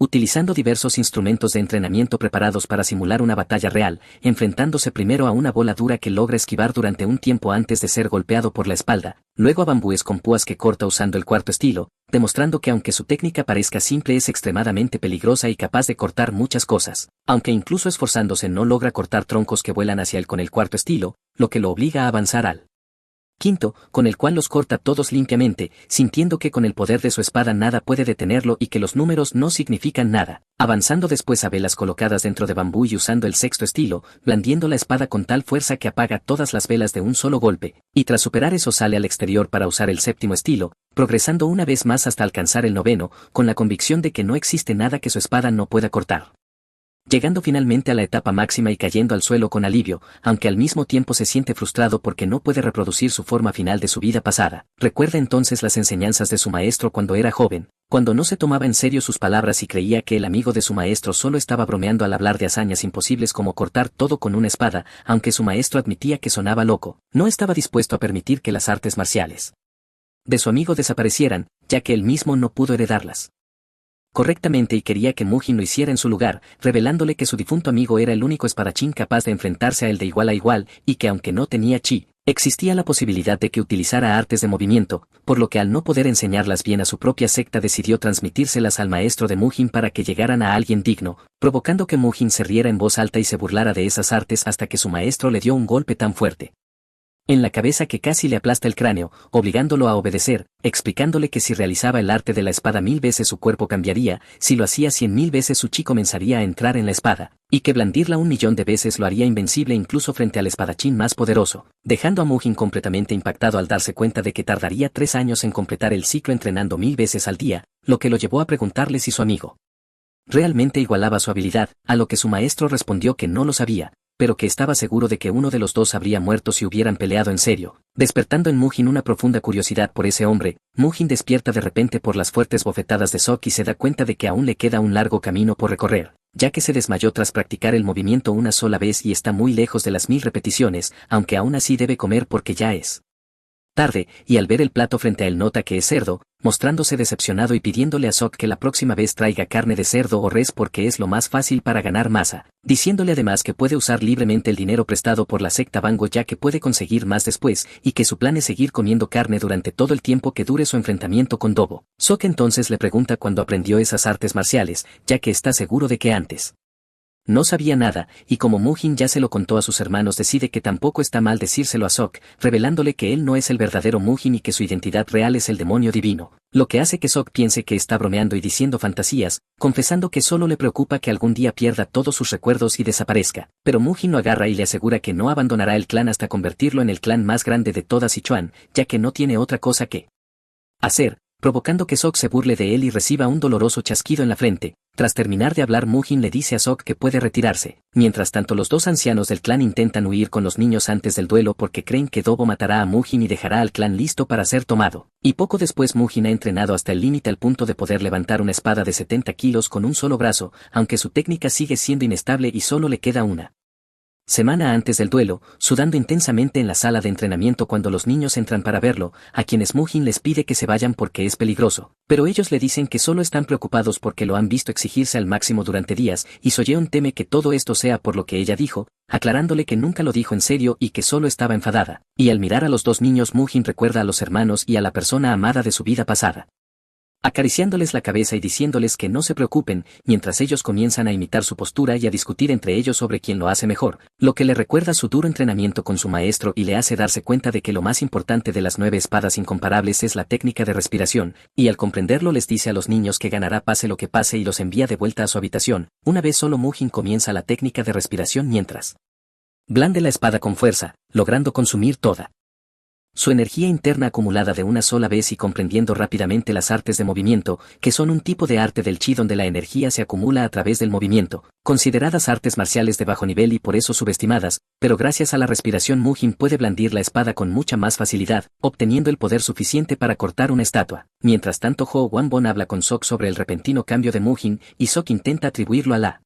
Utilizando diversos instrumentos de entrenamiento preparados para simular una batalla real, enfrentándose primero a una bola dura que logra esquivar durante un tiempo antes de ser golpeado por la espalda, luego a bambúes con púas que corta usando el cuarto estilo, demostrando que aunque su técnica parezca simple es extremadamente peligrosa y capaz de cortar muchas cosas, aunque incluso esforzándose no logra cortar troncos que vuelan hacia él con el cuarto estilo, lo que lo obliga a avanzar al Quinto, con el cual los corta todos limpiamente, sintiendo que con el poder de su espada nada puede detenerlo y que los números no significan nada. Avanzando después a velas colocadas dentro de bambú y usando el sexto estilo, blandiendo la espada con tal fuerza que apaga todas las velas de un solo golpe, y tras superar eso sale al exterior para usar el séptimo estilo, progresando una vez más hasta alcanzar el noveno, con la convicción de que no existe nada que su espada no pueda cortar. Llegando finalmente a la etapa máxima y cayendo al suelo con alivio, aunque al mismo tiempo se siente frustrado porque no puede reproducir su forma final de su vida pasada. Recuerda entonces las enseñanzas de su maestro cuando era joven, cuando no se tomaba en serio sus palabras y creía que el amigo de su maestro solo estaba bromeando al hablar de hazañas imposibles como cortar todo con una espada, aunque su maestro admitía que sonaba loco, no estaba dispuesto a permitir que las artes marciales de su amigo desaparecieran, ya que él mismo no pudo heredarlas correctamente y quería que Mujin lo hiciera en su lugar, revelándole que su difunto amigo era el único espadachín capaz de enfrentarse a él de igual a igual, y que aunque no tenía chi, existía la posibilidad de que utilizara artes de movimiento, por lo que al no poder enseñarlas bien a su propia secta decidió transmitírselas al maestro de Mujin para que llegaran a alguien digno, provocando que Mujin se riera en voz alta y se burlara de esas artes hasta que su maestro le dio un golpe tan fuerte en la cabeza que casi le aplasta el cráneo, obligándolo a obedecer, explicándole que si realizaba el arte de la espada 1000 veces su cuerpo cambiaría, si lo hacía 100.000 veces su chi comenzaría a entrar en la espada, y que blandirla 1.000.000 de veces lo haría invencible incluso frente al espadachín más poderoso, dejando a Mujin completamente impactado al darse cuenta de que tardaría 3 años en completar el ciclo entrenando 1000 veces al día, lo que lo llevó a preguntarle si su amigo realmente igualaba su habilidad, a lo que su maestro respondió que no lo sabía, pero que estaba seguro de que uno de los dos habría muerto si hubieran peleado en serio, despertando en Mujin una profunda curiosidad por ese hombre. Mujin despierta de repente por las fuertes bofetadas de Sok y se da cuenta de que aún le queda un largo camino por recorrer, ya que se desmayó tras practicar el movimiento una sola vez y está muy lejos de las 1000 repeticiones, aunque aún así debe comer porque ya es tarde, y al ver el plato frente a él nota que es cerdo, mostrándose decepcionado y pidiéndole a Sok que la próxima vez traiga carne de cerdo o res porque es lo más fácil para ganar masa, diciéndole además que puede usar libremente el dinero prestado por la secta Bango ya que puede conseguir más después, y que su plan es seguir comiendo carne durante todo el tiempo que dure su enfrentamiento con Dobo. Sok entonces le pregunta cuándo aprendió esas artes marciales, ya que está seguro de que antes no sabía nada, y como Mujin ya se lo contó a sus hermanos decide que tampoco está mal decírselo a Sok, revelándole que él no es el verdadero Mujin y que su identidad real es el demonio divino, lo que hace que Sok piense que está bromeando y diciendo fantasías, confesando que solo le preocupa que algún día pierda todos sus recuerdos y desaparezca, pero Mujin lo agarra y le asegura que no abandonará el clan hasta convertirlo en el clan más grande de toda Sichuan, ya que no tiene otra cosa que hacer, provocando que Sok se burle de él y reciba un doloroso chasquido en la frente. Tras terminar de hablar Mujin le dice a Sok que puede retirarse. Mientras tanto los dos ancianos del clan intentan huir con los niños antes del duelo porque creen que Dobo matará a Mujin y dejará al clan listo para ser tomado. Y poco después Mujin ha entrenado hasta el límite al punto de poder levantar una espada de 70 kilos con un solo brazo, aunque su técnica sigue siendo inestable y solo le queda una semana antes del duelo, sudando intensamente en la sala de entrenamiento cuando los niños entran para verlo, a quienes Mujin les pide que se vayan porque es peligroso, pero ellos le dicen que solo están preocupados porque lo han visto exigirse al máximo durante días, y Soyeon teme que todo esto sea por lo que ella dijo, aclarándole que nunca lo dijo en serio y que solo estaba enfadada, y al mirar a los dos niños Mujin recuerda a los hermanos y a la persona amada de su vida pasada, acariciándoles la cabeza y diciéndoles que no se preocupen, mientras ellos comienzan a imitar su postura y a discutir entre ellos sobre quién lo hace mejor, lo que le recuerda su duro entrenamiento con su maestro y le hace darse cuenta de que lo más importante de las 9 espadas incomparables es la técnica de respiración, y al comprenderlo les dice a los niños que ganará pase lo que pase y los envía de vuelta a su habitación. Una vez solo Mujin comienza la técnica de respiración mientras blande la espada con fuerza, logrando consumir toda su energía interna acumulada de una sola vez y comprendiendo rápidamente las artes de movimiento, que son un tipo de arte del chi donde la energía se acumula a través del movimiento, consideradas artes marciales de bajo nivel y por eso subestimadas, pero gracias a la respiración Mujin puede blandir la espada con mucha más facilidad, obteniendo el poder suficiente para cortar una estatua. Mientras tanto Ho Wanbon habla con Sok sobre el repentino cambio de Mujin, y Sok intenta atribuirlo a la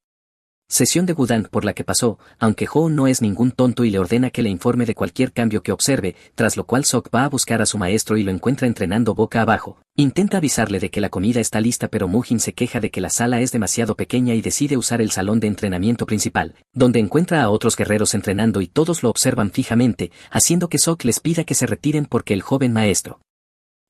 sesión de Wudang por la que pasó, aunque Ho no es ningún tonto y le ordena que le informe de cualquier cambio que observe, tras lo cual Sok va a buscar a su maestro y lo encuentra entrenando boca abajo. Intenta avisarle de que la comida está lista pero Mujin se queja de que la sala es demasiado pequeña y decide usar el salón de entrenamiento principal, donde encuentra a otros guerreros entrenando y todos lo observan fijamente, haciendo que Sok les pida que se retiren porque el joven maestro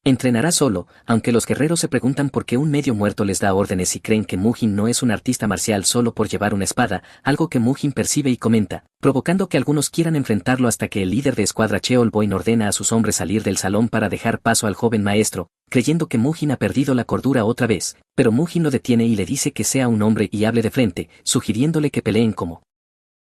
Entrenará solo, aunque los guerreros se preguntan por qué un medio muerto les da órdenes y creen que Mujin no es un artista marcial solo por llevar una espada, algo que Mujin percibe y comenta, provocando que algunos quieran enfrentarlo hasta que el líder de escuadra Cheolboin ordena a sus hombres salir del salón para dejar paso al joven maestro, creyendo que Mujin ha perdido la cordura otra vez, pero Mujin lo detiene y le dice que sea un hombre y hable de frente, sugiriéndole que peleen como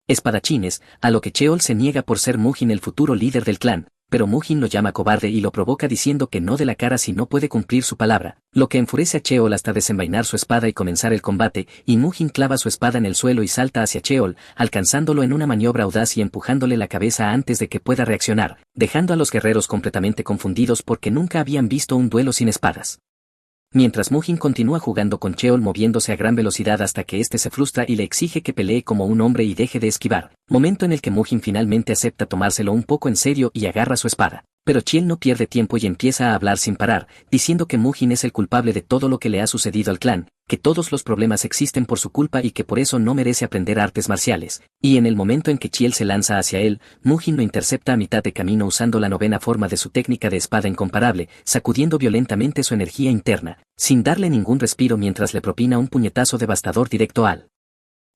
espadachines, a lo que Cheol se niega por ser Mujin el futuro líder del clan, pero Mujin lo llama cobarde y lo provoca diciendo que no dé la cara si no puede cumplir su palabra, lo que enfurece a Cheol hasta desenvainar su espada y comenzar el combate, y Mujin clava su espada en el suelo y salta hacia Cheol, alcanzándolo en una maniobra audaz y empujándole la cabeza antes de que pueda reaccionar, dejando a los guerreros completamente confundidos porque nunca habían visto un duelo sin espadas. Mientras Mujin continúa jugando con Cheol moviéndose a gran velocidad hasta que éste se frustra y le exige que pelee como un hombre y deje de esquivar, momento en el que Mujin finalmente acepta tomárselo un poco en serio y agarra su espada. Pero Cheol no pierde tiempo y empieza a hablar sin parar, diciendo que Mujin es el culpable de todo lo que le ha sucedido al clan, que todos los problemas existen por su culpa y que por eso no merece aprender artes marciales, y en el momento en que Cheol se lanza hacia él, Mujin lo intercepta a mitad de camino usando la novena forma de su técnica de espada incomparable, sacudiendo violentamente su energía interna, sin darle ningún respiro mientras le propina un puñetazo devastador directo al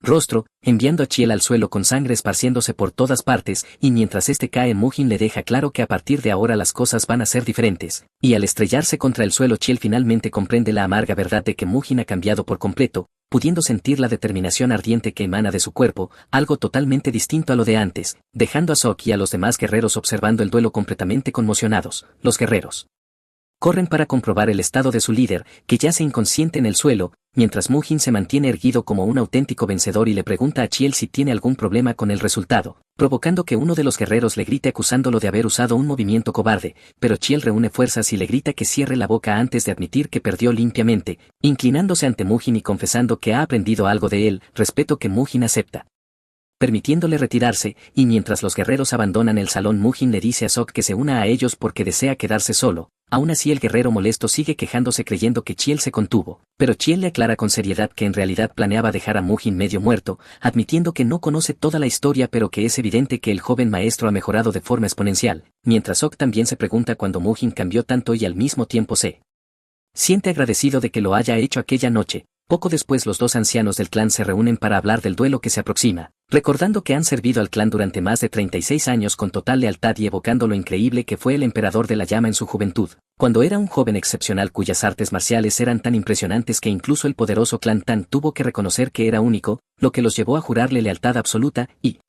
rostro, enviando a Cheol al suelo con sangre esparciéndose por todas partes, y mientras este cae Mujin le deja claro que a partir de ahora las cosas van a ser diferentes, y al estrellarse contra el suelo Cheol finalmente comprende la amarga verdad de que Mujin ha cambiado por completo, pudiendo sentir la determinación ardiente que emana de su cuerpo, algo totalmente distinto a lo de antes, dejando a Sok y a los demás guerreros observando el duelo completamente conmocionados. Los guerreros corren para comprobar el estado de su líder, que yace inconsciente en el suelo, mientras Mujin se mantiene erguido como un auténtico vencedor y le pregunta a Cheol si tiene algún problema con el resultado, provocando que uno de los guerreros le grite acusándolo de haber usado un movimiento cobarde, pero Cheol reúne fuerzas y le grita que cierre la boca antes de admitir que perdió limpiamente, inclinándose ante Mujin y confesando que ha aprendido algo de él, respeto que Mujin acepta, permitiéndole retirarse, y mientras los guerreros abandonan el salón Mujin le dice a Sok que se una a ellos porque desea quedarse solo. Aún así el guerrero molesto sigue quejándose creyendo que Cheol se contuvo, pero Cheol le aclara con seriedad que en realidad planeaba dejar a Mujin medio muerto, admitiendo que no conoce toda la historia pero que es evidente que el joven maestro ha mejorado de forma exponencial, mientras Sok también se pregunta cuándo Mujin cambió tanto y al mismo tiempo se siente agradecido de que lo haya hecho aquella noche. Poco después los dos ancianos del clan se reúnen para hablar del duelo que se aproxima, recordando que han servido al clan durante más de 36 años con total lealtad y evocando lo increíble que fue el emperador de la llama en su juventud, cuando era un joven excepcional cuyas artes marciales eran tan impresionantes que incluso el poderoso clan Tan tuvo que reconocer que era único, lo que los llevó a jurarle lealtad absoluta, y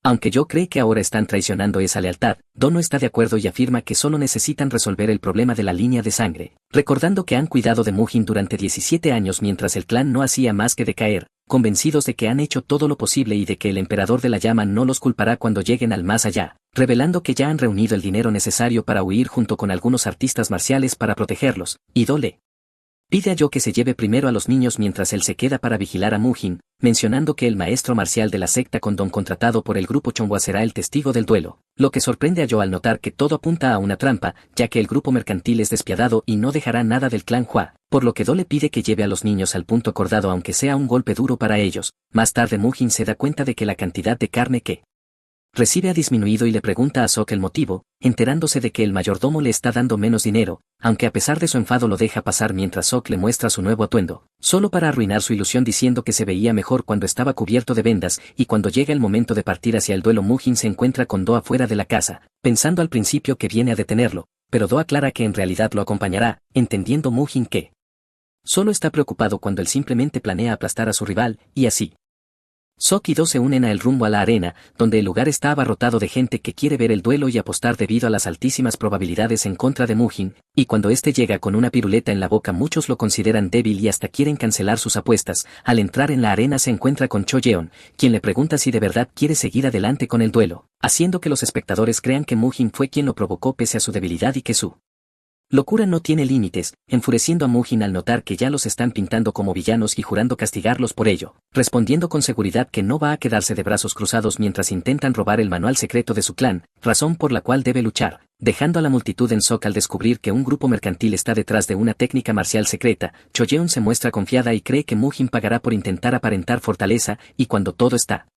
aunque yo cree que ahora están traicionando esa lealtad, Do no está de acuerdo y afirma que solo necesitan resolver el problema de la línea de sangre, recordando que han cuidado de Mujin durante 17 años mientras el clan no hacía más que decaer, convencidos de que han hecho todo lo posible y de que el emperador de la llama no los culpará cuando lleguen al más allá, revelando que ya han reunido el dinero necesario para huir junto con algunos artistas marciales para protegerlos, y Do le pide a Yo que se lleve primero a los niños mientras él se queda para vigilar a Mujin, mencionando que el maestro marcial de la secta Condón contratado por el grupo Chonghua será el testigo del duelo, lo que sorprende a Yo al notar que todo apunta a una trampa, ya que el grupo mercantil es despiadado y no dejará nada del clan Hua, por lo que Do le pide que lleve a los niños al punto acordado aunque sea un golpe duro para ellos. Más tarde Mujin se da cuenta de que la cantidad de carne que recibe ha disminuido y le pregunta a Sok el motivo, enterándose de que el mayordomo le está dando menos dinero, aunque a pesar de su enfado lo deja pasar mientras Sok le muestra su nuevo atuendo, solo para arruinar su ilusión diciendo que se veía mejor cuando estaba cubierto de vendas, y cuando llega el momento de partir hacia el duelo Mujin se encuentra con Do afuera de la casa, pensando al principio que viene a detenerlo, pero Do aclara que en realidad lo acompañará, entendiendo Mujin que solo está preocupado cuando él simplemente planea aplastar a su rival, y así Sok y Do se unen a el rumbo a la arena, donde el lugar está abarrotado de gente que quiere ver el duelo y apostar debido a las altísimas probabilidades en contra de Mujin, y cuando este llega con una piruleta en la boca muchos lo consideran débil y hasta quieren cancelar sus apuestas. Al entrar en la arena se encuentra con Cho Yeon, quien le pregunta si de verdad quiere seguir adelante con el duelo, haciendo que los espectadores crean que Mujin fue quien lo provocó pese a su debilidad y que su locura no tiene límites, enfureciendo a Mujin al notar que ya los están pintando como villanos y jurando castigarlos por ello, respondiendo con seguridad que no va a quedarse de brazos cruzados mientras intentan robar el manual secreto de su clan, razón por la cual debe luchar, dejando a la multitud en shock al descubrir que un grupo mercantil está detrás de una técnica marcial secreta. Cho Yeon se muestra confiada y cree que Mujin pagará por intentar aparentar fortaleza, y cuando todo está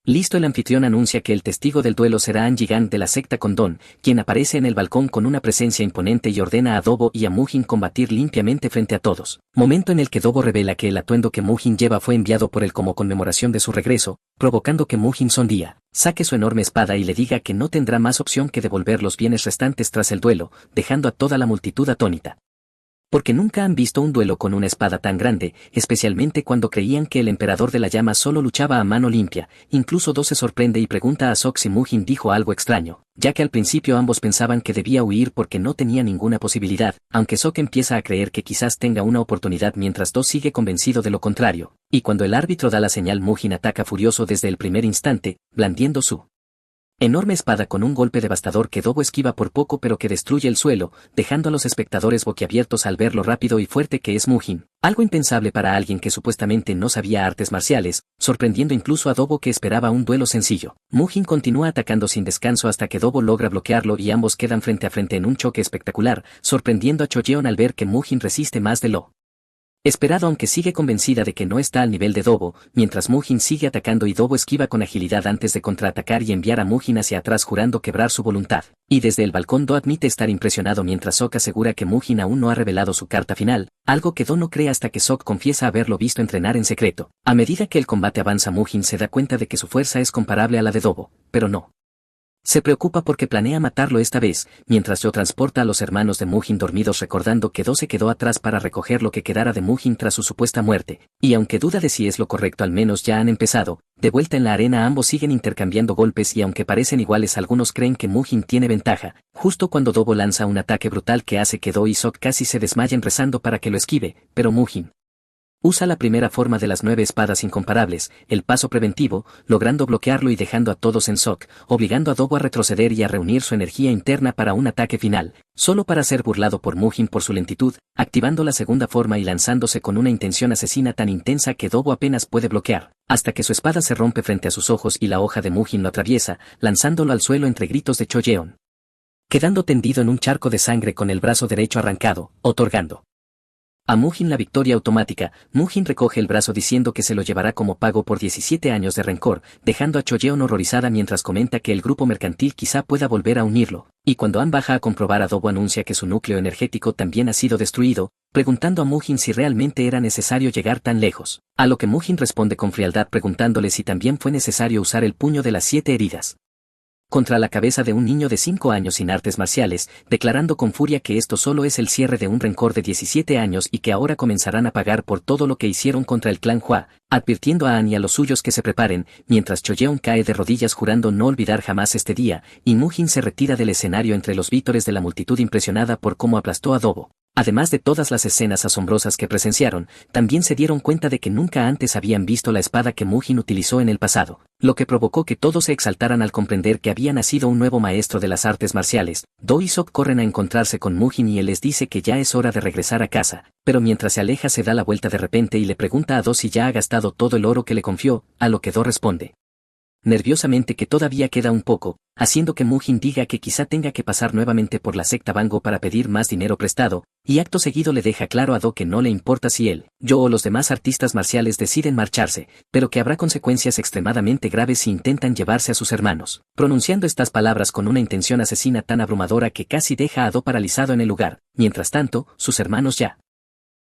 Listo, el anfitrión anuncia que el testigo del duelo será An Jigang de la secta Condón, quien aparece en el balcón con una presencia imponente y ordena a Dobo y a Mujin combatir limpiamente frente a todos. Momento en el que Dobo revela que el atuendo que Mujin lleva fue enviado por él como conmemoración de su regreso, provocando que Mujin sonría, saque su enorme espada y le diga que no tendrá más opción que devolver los bienes restantes tras el duelo, dejando a toda la multitud atónita. Porque nunca han visto un duelo con una espada tan grande, especialmente cuando creían que el emperador de la llama solo luchaba a mano limpia. Incluso Do se sorprende y pregunta a Sok si Mujin dijo algo extraño, ya que al principio ambos pensaban que debía huir porque no tenía ninguna posibilidad, aunque Sok empieza a creer que quizás tenga una oportunidad mientras Do sigue convencido de lo contrario, y cuando el árbitro da la señal Mujin ataca furioso desde el primer instante, blandiendo su enorme espada con un golpe devastador que Dobo esquiva por poco pero que destruye el suelo, dejando a los espectadores boquiabiertos al ver lo rápido y fuerte que es Mujin, algo impensable para alguien que supuestamente no sabía artes marciales, sorprendiendo incluso a Dobo que esperaba un duelo sencillo. Mujin continúa atacando sin descanso hasta que Dobo logra bloquearlo y ambos quedan frente a frente en un choque espectacular, sorprendiendo a Choyeon al ver que Mujin resiste más de lo esperado, aunque sigue convencida de que no está al nivel de Dobo, mientras Mujin sigue atacando y Dobo esquiva con agilidad antes de contraatacar y enviar a Mujin hacia atrás jurando quebrar su voluntad. Y desde el balcón Do admite estar impresionado mientras Sok asegura que Mujin aún no ha revelado su carta final, algo que Do no cree hasta que Sok confiesa haberlo visto entrenar en secreto. A medida que el combate avanza, Mujin se da cuenta de que su fuerza es comparable a la de Dobo, pero no se preocupa porque planea matarlo esta vez, mientras Jo transporta a los hermanos de Mujin dormidos recordando que Do se quedó atrás para recoger lo que quedara de Mujin tras su supuesta muerte, y aunque duda de si es lo correcto al menos ya han empezado. De vuelta en la arena ambos siguen intercambiando golpes y aunque parecen iguales algunos creen que Mujin tiene ventaja, justo cuando Dobo lanza un ataque brutal que hace que Do y Sok casi se desmayen rezando para que lo esquive, pero Mujin usa la primera forma de las 9 espadas incomparables, el paso preventivo, logrando bloquearlo y dejando a todos en shock, obligando a Dobo a retroceder y a reunir su energía interna para un ataque final, solo para ser burlado por Mujin por su lentitud, activando la segunda forma y lanzándose con una intención asesina tan intensa que Dobo apenas puede bloquear, hasta que su espada se rompe frente a sus ojos y la hoja de Mujin lo atraviesa, lanzándolo al suelo entre gritos de Choyeon, quedando tendido en un charco de sangre con el brazo derecho arrancado, otorgando a Mujin la victoria automática. Mujin recoge el brazo diciendo que se lo llevará como pago por 17 años de rencor, dejando a Choyeon horrorizada mientras comenta que el grupo mercantil quizá pueda volver a unirlo, y cuando An baja a comprobar a Dobo anuncia que su núcleo energético también ha sido destruido, preguntando a Mujin si realmente era necesario llegar tan lejos, a lo que Mujin responde con frialdad preguntándole si también fue necesario usar el puño de las 7 heridas contra la cabeza de un niño de 5 años sin artes marciales, declarando con furia que esto solo es el cierre de un rencor de 17 años y que ahora comenzarán a pagar por todo lo que hicieron contra el clan Hua, advirtiendo a An y a los suyos que se preparen, mientras Choyeon cae de rodillas jurando no olvidar jamás este día, y Mujin se retira del escenario entre los vítores de la multitud impresionada por cómo aplastó a Dobo. Además de todas las escenas asombrosas que presenciaron, también se dieron cuenta de que nunca antes habían visto la espada que Mujin utilizó en el pasado, lo que provocó que todos se exaltaran al comprender que había nacido un nuevo maestro de las artes marciales. Do y Sok corren a encontrarse con Mujin y él les dice que ya es hora de regresar a casa, pero mientras se aleja se da la vuelta de repente y le pregunta a Do si ya ha gastado todo el oro que le confió, a lo que Do responde nerviosamente que todavía queda un poco, haciendo que Mujin diga que quizá tenga que pasar nuevamente por la secta Bango para pedir más dinero prestado, y acto seguido le deja claro a Do que no le importa si él, Yo o los demás artistas marciales deciden marcharse, pero que habrá consecuencias extremadamente graves si intentan llevarse a sus hermanos, pronunciando estas palabras con una intención asesina tan abrumadora que casi deja a Do paralizado en el lugar. Mientras tanto, sus hermanos ya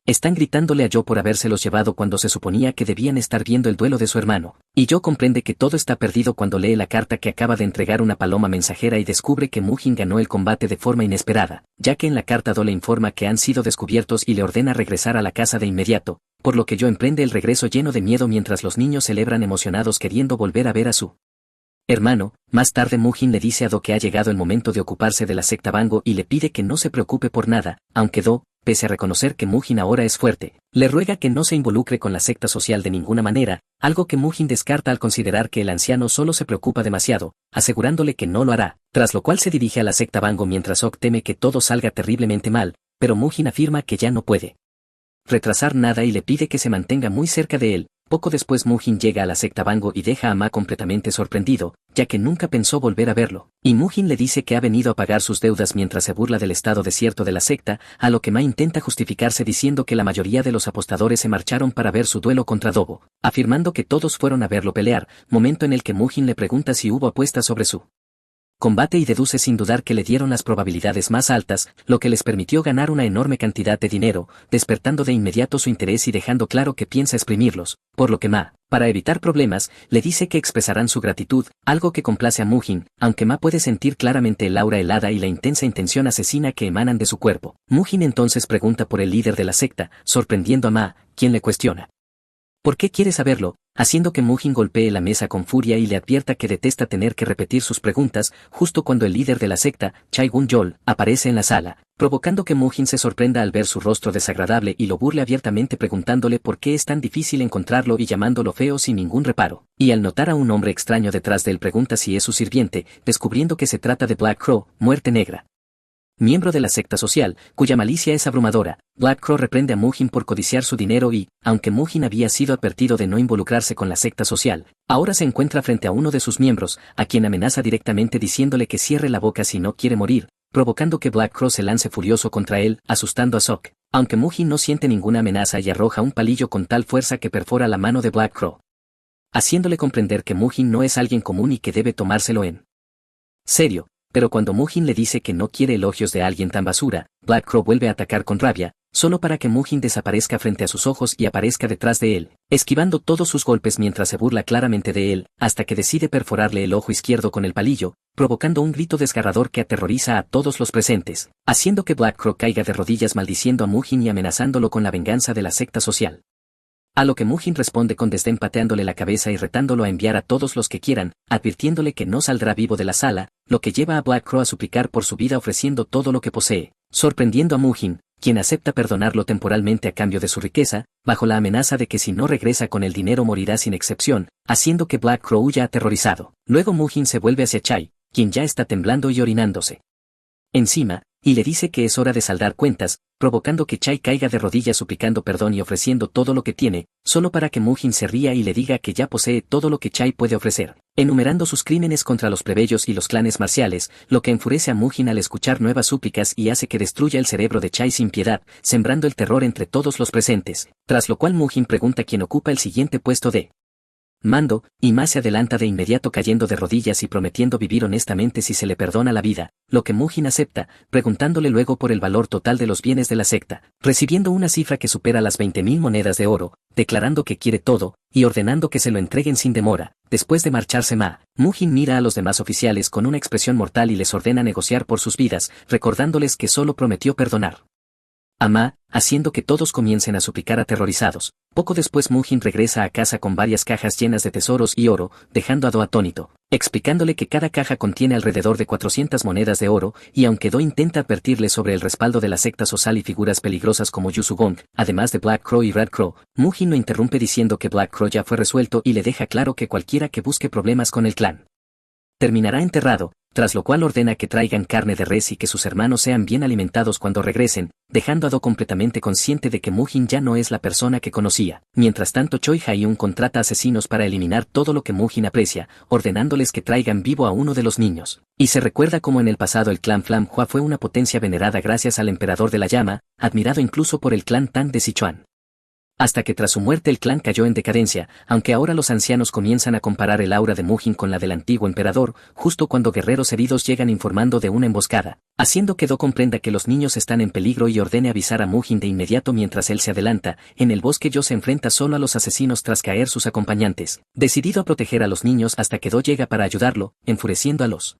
están gritándole a Yo por habérselos llevado cuando se suponía que debían estar viendo el duelo de su hermano, y Yo comprende que todo está perdido cuando lee la carta que acaba de entregar una paloma mensajera y descubre que Mujin ganó el combate de forma inesperada, ya que en la carta Do le informa que han sido descubiertos y le ordena regresar a la casa de inmediato, por lo que Yo emprende el regreso lleno de miedo mientras los niños celebran emocionados queriendo volver a ver a su hermano. Más tarde Mujin le dice a Do que ha llegado el momento de ocuparse de la secta Bango y le pide que no se preocupe por nada, aunque Do, pese a reconocer que Mujin ahora es fuerte, le ruega que no se involucre con la secta social de ninguna manera, algo que Mujin descarta al considerar que el anciano solo se preocupa demasiado, asegurándole que no lo hará, tras lo cual se dirige a la secta Bango mientras Ok teme que todo salga terriblemente mal, pero Mujin afirma que ya no puede retrasar nada y le pide que se mantenga muy cerca de él. Poco después Mujin llega a la secta Bango y deja a Ma completamente sorprendido, ya que nunca pensó volver a verlo. Y Mujin le dice que ha venido a pagar sus deudas mientras se burla del estado desierto de la secta, a lo que Ma intenta justificarse diciendo que la mayoría de los apostadores se marcharon para ver su duelo contra Dobo, afirmando que todos fueron a verlo pelear, momento en el que Mujin le pregunta si hubo apuestas sobre su combate y deduce sin dudar que le dieron las probabilidades más altas, lo que les permitió ganar una enorme cantidad de dinero, despertando de inmediato su interés y dejando claro que piensa exprimirlos, por lo que Ma, para evitar problemas, le dice que expresarán su gratitud, algo que complace a Mujin, aunque Ma puede sentir claramente el aura helada y la intensa intención asesina que emanan de su cuerpo. Mujin entonces pregunta por el líder de la secta, sorprendiendo a Ma, quien le cuestiona. ¿Por qué quiere saberlo? Haciendo que Mujin golpee la mesa con furia y le advierta que detesta tener que repetir sus preguntas, justo cuando el líder de la secta, Chaigun-yol, aparece en la sala, provocando que Mujin se sorprenda al ver su rostro desagradable y lo burle abiertamente preguntándole por qué es tan difícil encontrarlo y llamándolo feo sin ningún reparo. Y al notar a un hombre extraño detrás de él pregunta si es su sirviente, descubriendo que se trata de Black Crow, Muerte Negra, miembro de la secta social, cuya malicia es abrumadora. Black Crow reprende a Mujin por codiciar su dinero y, aunque Mujin había sido advertido de no involucrarse con la secta social, ahora se encuentra frente a uno de sus miembros, a quien amenaza directamente diciéndole que cierre la boca si no quiere morir, provocando que Black Crow se lance furioso contra él, asustando a Sok. Aunque Mujin no siente ninguna amenaza y arroja un palillo con tal fuerza que perfora la mano de Black Crow, haciéndole comprender que Mujin no es alguien común y que debe tomárselo en serio. Pero cuando Mujin le dice que no quiere elogios de alguien tan basura, Black Crow vuelve a atacar con rabia, solo para que Mujin desaparezca frente a sus ojos y aparezca detrás de él, esquivando todos sus golpes mientras se burla claramente de él, hasta que decide perforarle el ojo izquierdo con el palillo, provocando un grito desgarrador que aterroriza a todos los presentes, haciendo que Black Crow caiga de rodillas maldiciendo a Mujin y amenazándolo con la venganza de la secta social. A lo que Mujin responde con desdén pateándole la cabeza y retándolo a enviar a todos los que quieran, advirtiéndole que no saldrá vivo de la sala, lo que lleva a Black Crow a suplicar por su vida ofreciendo todo lo que posee, sorprendiendo a Mujin, quien acepta perdonarlo temporalmente a cambio de su riqueza, bajo la amenaza de que si no regresa con el dinero morirá sin excepción, haciendo que Black Crow huya aterrorizado. Luego Mujin se vuelve hacia Chai, quien ya está temblando y orinándose encima, y le dice que es hora de saldar cuentas, provocando que Chai caiga de rodillas suplicando perdón y ofreciendo todo lo que tiene, solo para que Mujin se ría y le diga que ya posee todo lo que Chai puede ofrecer, enumerando sus crímenes contra los plebeyos y los clanes marciales, lo que enfurece a Mujin al escuchar nuevas súplicas y hace que destruya el cerebro de Chai sin piedad, sembrando el terror entre todos los presentes, tras lo cual Mujin pregunta quién ocupa el siguiente puesto de mando, y Ma se adelanta de inmediato cayendo de rodillas y prometiendo vivir honestamente si se le perdona la vida, lo que Mujin acepta, preguntándole luego por el valor total de los bienes de la secta, recibiendo una cifra que supera las 20.000 monedas de oro, declarando que quiere todo, y ordenando que se lo entreguen sin demora. Después de marcharse Ma, Mujin mira a los demás oficiales con una expresión mortal y les ordena negociar por sus vidas, recordándoles que solo prometió perdonar a Ma, haciendo que todos comiencen a suplicar aterrorizados. Poco después Mujin regresa a casa con varias cajas llenas de tesoros y oro, dejando a Do atónito, explicándole que cada caja contiene alrededor de 400 monedas de oro, y aunque Do intenta advertirle sobre el respaldo de la secta social y figuras peligrosas como Yusugong, además de Black Crow y Red Crow, Mujin lo interrumpe diciendo que Black Crow ya fue resuelto y le deja claro que cualquiera que busque problemas con el clan terminará enterrado, tras lo cual ordena que traigan carne de res y que sus hermanos sean bien alimentados cuando regresen, dejando a Do completamente consciente de que Mujin ya no es la persona que conocía. Mientras tanto Choi Hae-un contrata asesinos para eliminar todo lo que Mujin aprecia, ordenándoles que traigan vivo a uno de los niños. Y se recuerda cómo en el pasado el clan Flam Hua fue una potencia venerada gracias al emperador de la llama, admirado incluso por el clan Tang de Sichuan. Hasta que tras su muerte el clan cayó en decadencia, aunque ahora los ancianos comienzan a comparar el aura de Mujin con la del antiguo emperador, justo cuando guerreros heridos llegan informando de una emboscada, haciendo que Do comprenda que los niños están en peligro y ordene avisar a Mujin de inmediato mientras él se adelanta. En el bosque Do se enfrenta solo a los asesinos tras caer sus acompañantes, decidido a proteger a los niños hasta que Do llega para ayudarlo, enfureciendo a los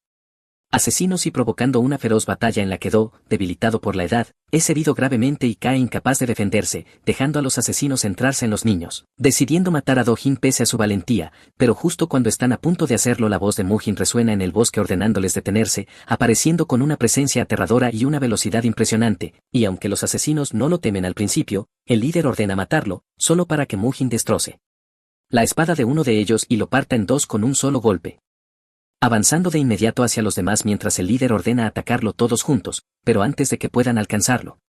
asesinos y provocando una feroz batalla en la que Do, debilitado por la edad, es herido gravemente y cae incapaz de defenderse, dejando a los asesinos centrarse en los niños, decidiendo matar a Do Jin pese a su valentía, pero justo cuando están a punto de hacerlo la voz de Mujin resuena en el bosque ordenándoles detenerse, apareciendo con una presencia aterradora y una velocidad impresionante, y aunque los asesinos no lo temen al principio, el líder ordena matarlo, solo para que Mujin destroce la espada de uno de ellos y lo parta en dos con un solo golpe, avanzando de inmediato hacia los demás mientras el líder ordena atacarlo todos juntos, pero antes de que puedan alcanzarlo,